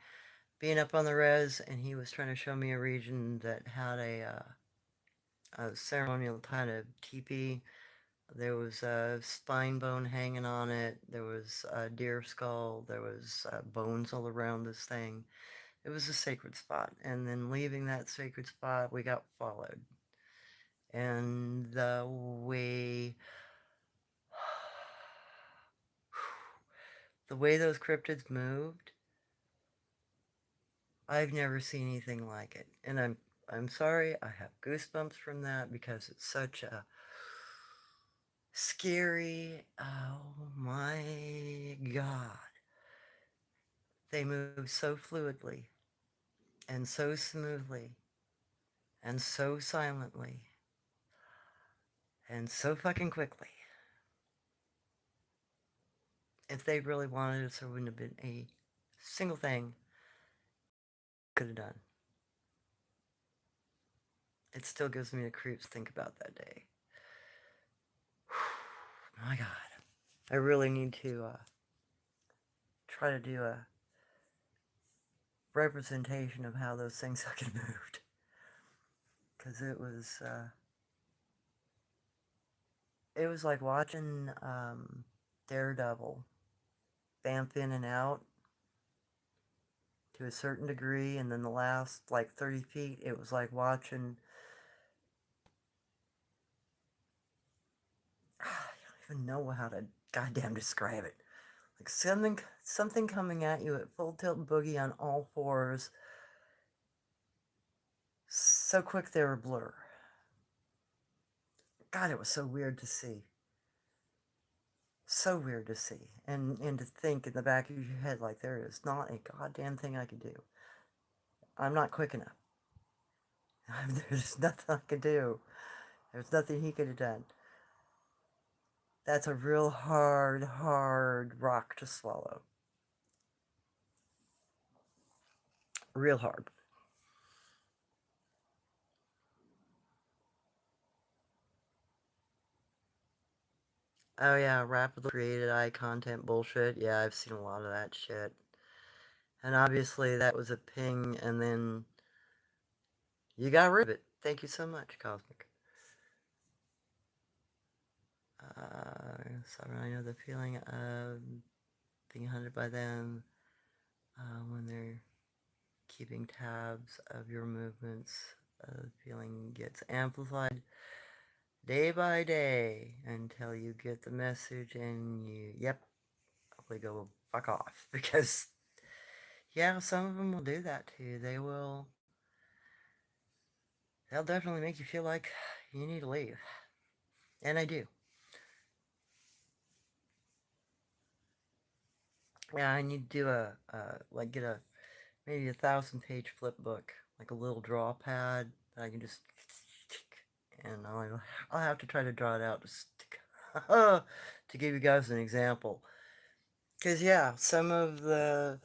being up on the res, and he was trying to show me a region that had a ceremonial kind of teepee. There was a spine bone hanging on it. There was a deer skull. There was bones all around this thing. It was a sacred spot. And then leaving that sacred spot, we got followed. And the way those cryptids moved, I've never seen anything like it. And I'm sorry, I have goosebumps from that because it's such a scary, oh my God. They move so fluidly and so smoothly and so silently and so fucking quickly. If they really wanted us, there wouldn't have been a single thing could have done. It still gives me the creeps to think about that day. My God. I really need to try to do a representation of how those things fucking moved. Because it was like watching Daredevil vamp in and out to a certain degree, and then the last like 30 feet, it was like watching. I don't even know how to goddamn describe it. Like something coming at you at full tilt boogie on all fours. So quick they were blur. God, it was so weird to see. So weird to see. And to think in the back of your head, like, there is not a goddamn thing I could do. I'm not quick enough. There's nothing I could do. There's nothing he could have done. That's a real hard rock to swallow. Real hard. Oh yeah, rapidly created eye content bullshit. Yeah, I've seen a lot of that shit. And obviously that was a ping, and then you got rid of it. Thank you so much, Cosmic. So I know the feeling of being hunted by them when they're keeping tabs of your movements. The feeling gets amplified day by day until you get the message and yep, hopefully go fuck off. Because, yeah, some of them will do that to you. They will they'll definitely make you feel like you need to leave. And I do. Yeah, I need to do like get a, maybe 1,000-page flip book, like a little draw pad that I can just, and I'll have to try to draw it out to give you guys an example. Because, yeah, some of the,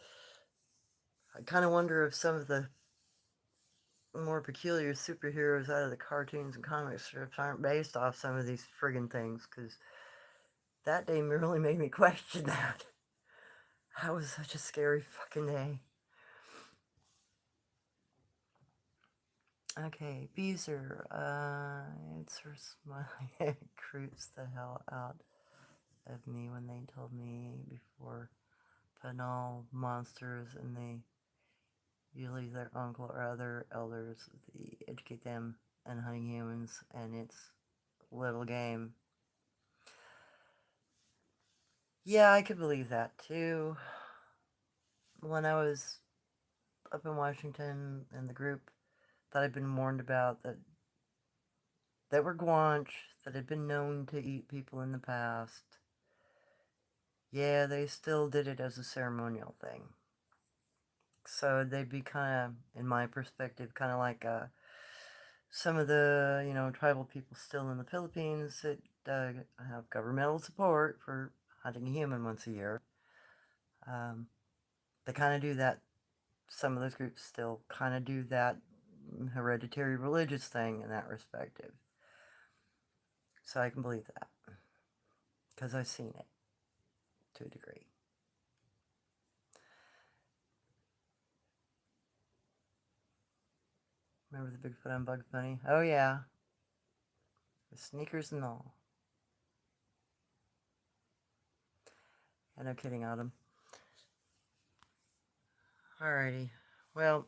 I kind of wonder if some of the more peculiar superheroes out of the cartoons and comic strips aren't based off some of these friggin' things, because that day really made me question that. That was such a scary fucking day. Okay, Beezer, it's her smile. It creeps the hell out of me when they told me before putting all monsters and they usually their uncle or other elders, they educate them and hunting humans, and it's little game. Yeah, I could believe that too. When I was up in Washington in the group that I'd been warned about that were Guanch, that had been known to eat people in the past, yeah, they still did it as a ceremonial thing. So they'd be kind of, in my perspective, kind of like some of the, tribal people still in the Philippines that have governmental support for hunting a human once a year. Um, they kind of do that. Some of those groups still kind of do that hereditary religious thing in that perspective. So I can believe that because I've seen it to a degree. Remember the Bigfoot on Bugs Bunny? Oh yeah, with sneakers and all. Yeah, no kidding, Autumn. Alrighty. Well,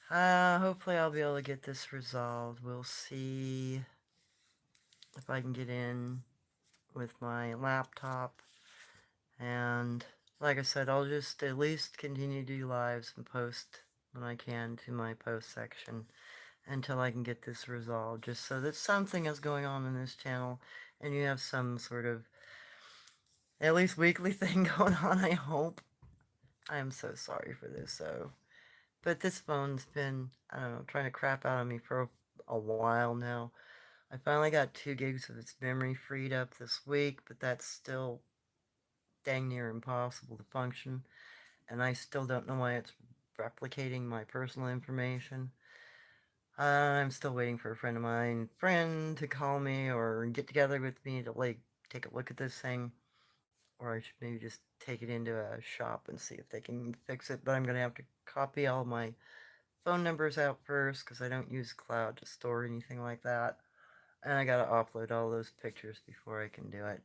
hopefully I'll be able to get this resolved. We'll see if I can get in with my laptop. And like I said, I'll just at least continue to do lives and post when I can to my post section until I can get this resolved, just so that something is going on in this channel and you have some sort of at least weekly thing going on, I hope. I am so sorry for this, though. But this phone's been, I don't know, trying to crap out on me for a while now. I finally got 2 gigs of its memory freed up this week, but that's still dang near impossible to function. And I still don't know why it's replicating my personal information. I'm still waiting for a friend to call me or get together with me to like take a look at this thing. Or I should maybe just take it into a shop and see if they can fix it. But I'm going to have to copy all my phone numbers out first because I don't use cloud to store anything like that. And I got to upload all those pictures before I can do it.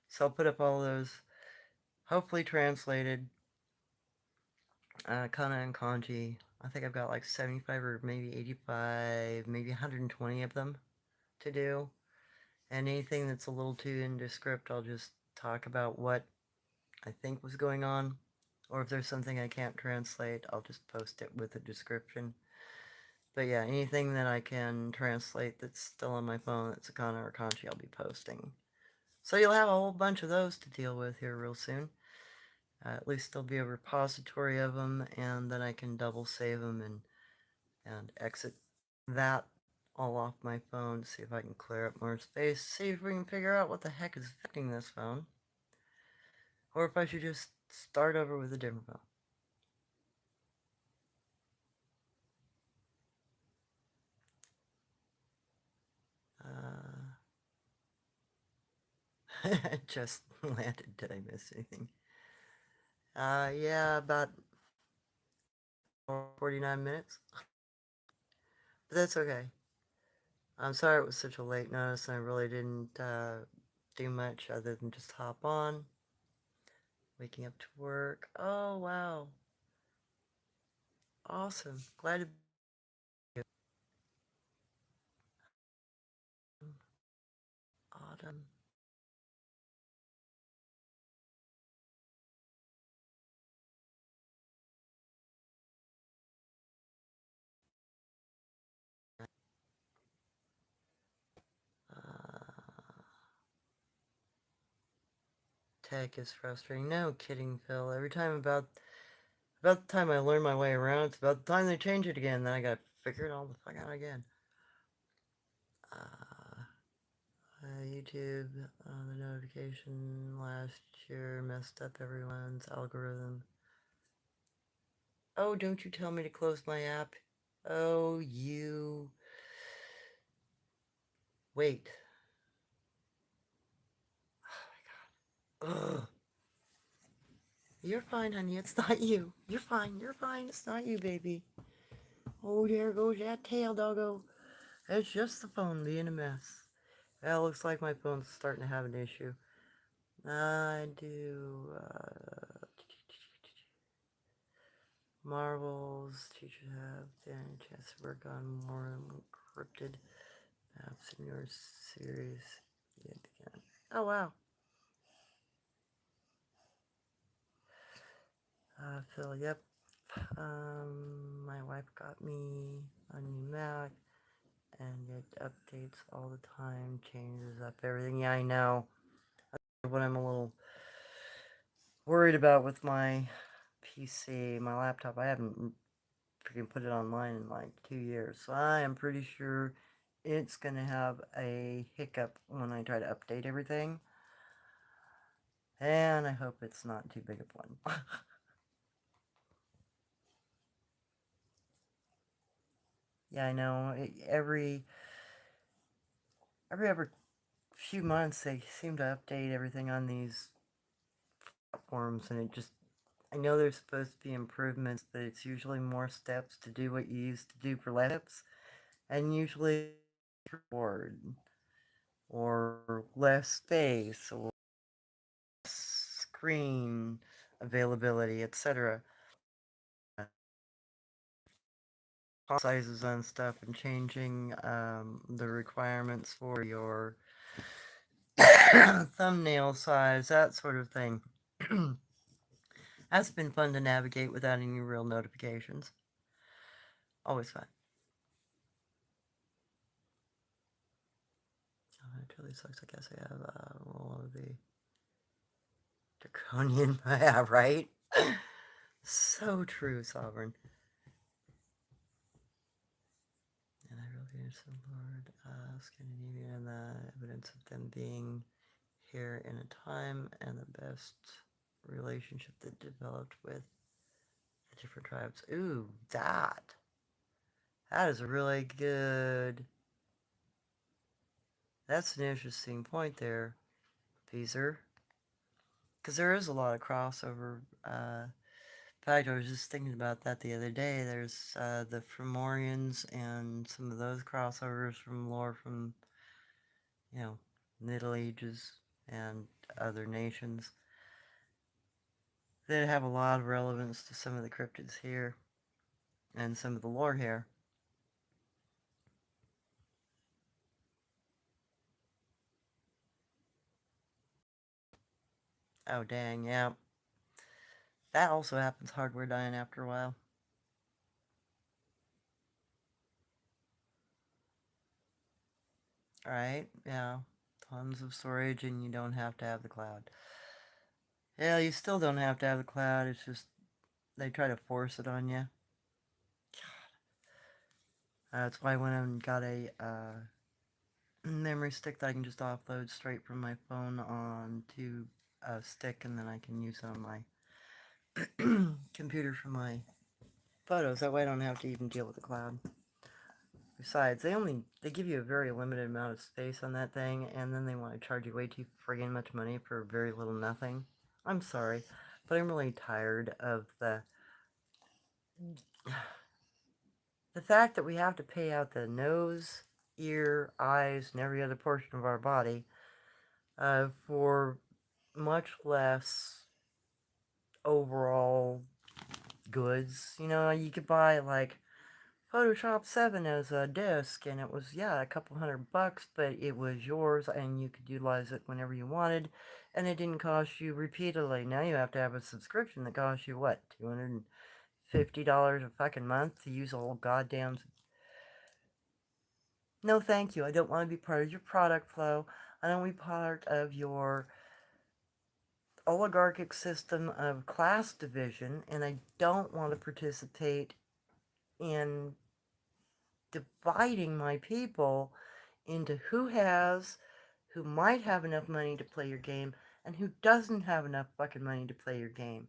So I'll put up all those, hopefully translated, kana and kanji. I think I've got like 75 or maybe 85, maybe 120 of them to do. And anything that's a little too into script, I'll just talk about what I think was going on. Or if there's something I can't translate, I'll just post it with a description. But yeah, anything that I can translate that's still on my phone that's a kana or kanji, I'll be posting. So you'll have a whole bunch of those to deal with here real soon. At least there'll be a repository of them, and then I can double save them and exit that all off my phone, see if I can clear up more space, see if we can figure out what the heck is affecting this phone. Or if I should just start over with a different phone. Just landed. Did I miss anything? Yeah, about 49 minutes. But that's okay. I'm sorry it was such a late notice and I really didn't do much other than just hop on. Waking up to work. Oh, wow. Awesome. Glad to be here. Autumn. tech is frustrating. No kidding, Phil. Every time about the time I learn my way around, it's about the time they change it again. Then I gotta figure it all the fuck out again. Uh, YouTube, the notification last year messed up everyone's algorithm. Oh, don't you tell me to close my app. Oh, you. Wait. Oh my god. Ugh. You're fine, honey. It's not you. You're fine. You're fine. It's not you, baby. Oh, there goes that tail, doggo. It's just the phone being a mess. Well, looks like my phone's starting to have an issue. I do, Marvels. Teachers have then a chance to work on more encrypted maps in your series yet again. Oh, wow. Phil, yep. My wife got me a new Mac, and it updates all the time, changes up everything. Yeah, I know. What I'm a little worried about with my PC, my laptop, I haven't freaking put it online in like 2 years, so I am pretty sure it's gonna have a hiccup when I try to update everything. And I hope it's not too big of one. Yeah, I know. Every few months they seem to update everything on these platforms, and it just, I know there's supposed to be improvements, but it's usually more steps to do what you used to do for less steps, and usually reward or less space or screen availability, etc. Sizes on stuff and changing the requirements for your thumbnail size, that sort of thing. That's been fun to navigate without any real notifications. Always fun. Oh, it really sucks. I guess I have all of the draconian. Yeah, right? So true, Sovereign. And I really need some Lord Scandinavia and the evidence of them being here in a time and the best relationship that developed with the different tribes. Ooh, that is a really good. That's an interesting point there, Peaser. Because there is a lot of crossover. In fact, I was just thinking about that the other day. There's the Fomorians and some of those crossovers from lore from, you know, Middle Ages and other nations that have a lot of relevance to some of the cryptids here and some of the lore here. Oh, dang, yeah. That also happens, hardware dying after a while. Right? Yeah. Tons of storage, and you don't have to have the cloud. Yeah, you still don't have to have the cloud. It's just they try to force it on you. That's why I went and got a memory stick that I can just offload straight from my phone onto a stick, and then I can use it on my computer for my photos. That way I don't have to even deal with the cloud. Besides, they give you a very limited amount of space on that thing, and then they want to charge you way too friggin' much money for very little nothing. I'm sorry, but I'm really tired of the fact that we have to pay out the nose, ear, eyes, and every other portion of our body for much less overall goods. You know, you could buy like Photoshop 7 as a disc, and it was, yeah, a couple $100, but it was yours, and you could utilize it whenever you wanted, and it didn't cost you repeatedly. Now you have to have a subscription that costs you, what, $250 a fucking month to use a whole goddamn... No, thank you. I don't want to be part of your product flow. I don't want to be part of your oligarchic system of class division, and I don't want to participate in dividing my people into who might have enough money to play your game, and who doesn't have enough fucking money to play your game.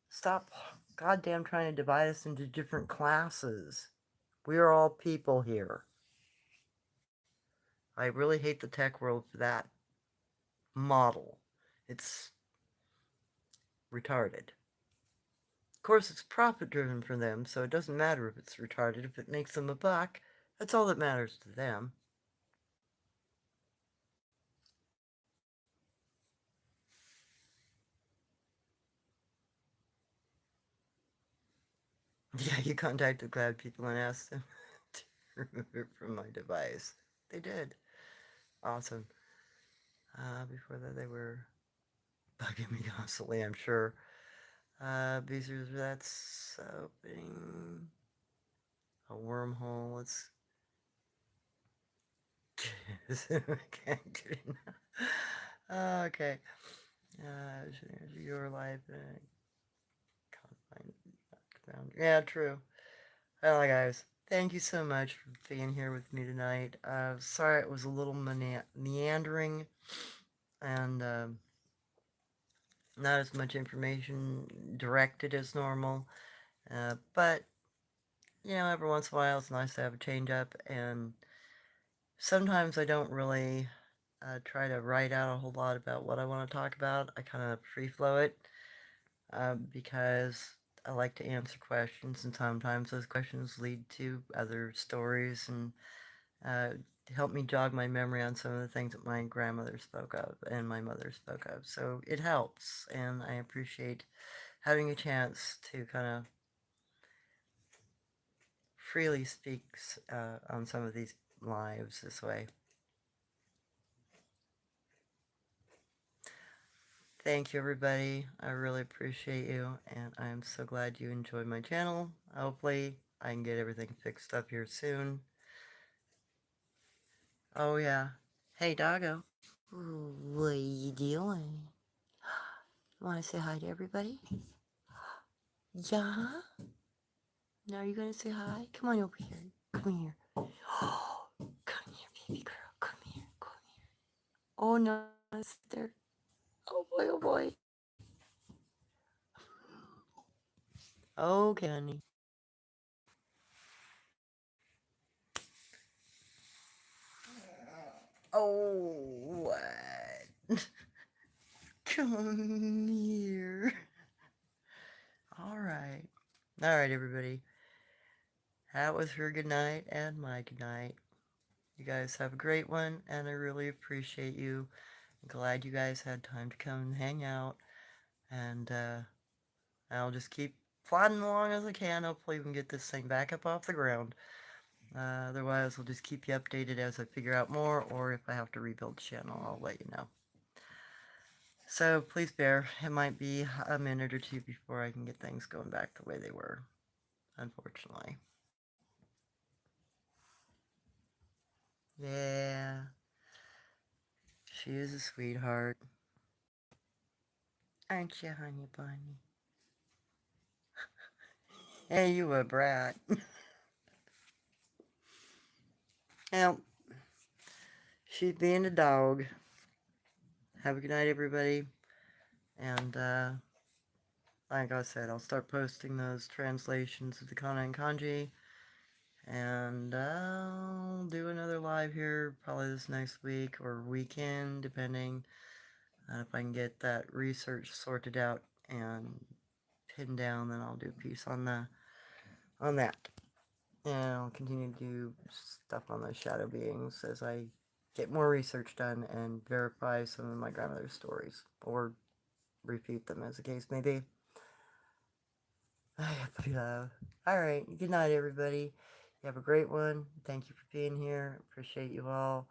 Stop goddamn trying to divide us into different classes. We are all people here. I really hate the tech world for that model. It's retarded. Of course, it's profit driven for them, so it doesn't matter if it's retarded. If it makes them a buck, that's all that matters to them. Yeah, you contacted Glad people and asked them to remove it from my device. They did. Awesome. Before that, they were bugging me constantly, I'm sure. Beezers, that's opening a wormhole. Let's. Can't get enough. Okay. Your life. Yeah, true. Well, guys, thank you so much for being here with me tonight. Sorry it was a little meandering and not as much information directed as normal. But, every once in a while it's nice to have a change up. And sometimes I don't really try to write out a whole lot about what I want to talk about. I kind of free flow it because I like to answer questions, and sometimes those questions lead to other stories and help me jog my memory on some of the things that my grandmother spoke of and my mother spoke of. So it helps, and I appreciate having a chance to kind of freely speak on some of these lives this way. Thank you, everybody. I really appreciate you, and I'm so glad you enjoyed my channel. Hopefully, I can get everything fixed up here soon. Oh, yeah. Hey, doggo. What are you doing? Want to say hi to everybody? Yeah? Now you're going to say hi? Come on over here. Come here. Come here, baby girl. Come here. Come here. Oh, no. It's there. Oh, boy. Oh, boy. Okay, honey. Oh, what? Come here. All right. All right, everybody. That was her good night and my good night. You guys have a great one, and I really appreciate you. I'm glad you guys had time to come and hang out. And I'll just keep plodding along as I can. Hopefully, we can get this thing back up off the ground. Otherwise, I'll just keep you updated as I figure out more, or if I have to rebuild the channel, I'll let you know. So please bear, it might be a minute or two before I can get things going back the way they were, unfortunately. Yeah, she is a sweetheart. Aren't you, honey bunny? Hey, you a brat. Well, she's being a dog. Have a good night, everybody. And, like I said, I'll start posting those translations of the kana and kanji. And I'll do another live here probably this next week or weekend, depending on if I can get that research sorted out and pinned down. Then I'll do a piece on that. And I'll continue to do stuff on those shadow beings as I get more research done and verify some of my grandmother's stories, or refute them as the case may be. Puppy love. Alright, good night, everybody. You have a great one. Thank you for being here. Appreciate you all.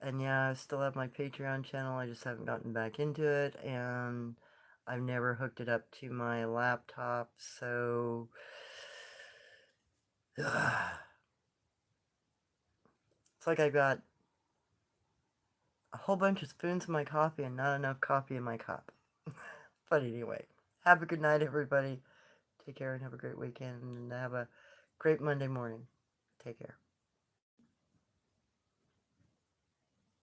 And yeah, I still have my Patreon channel. I just haven't gotten back into it. And I've never hooked it up to my laptop. So it's like I've got a whole bunch of spoons in my coffee and not enough coffee in my cup. But anyway, have a good night, everybody. Take care and have a great weekend and have a great Monday morning. Take care.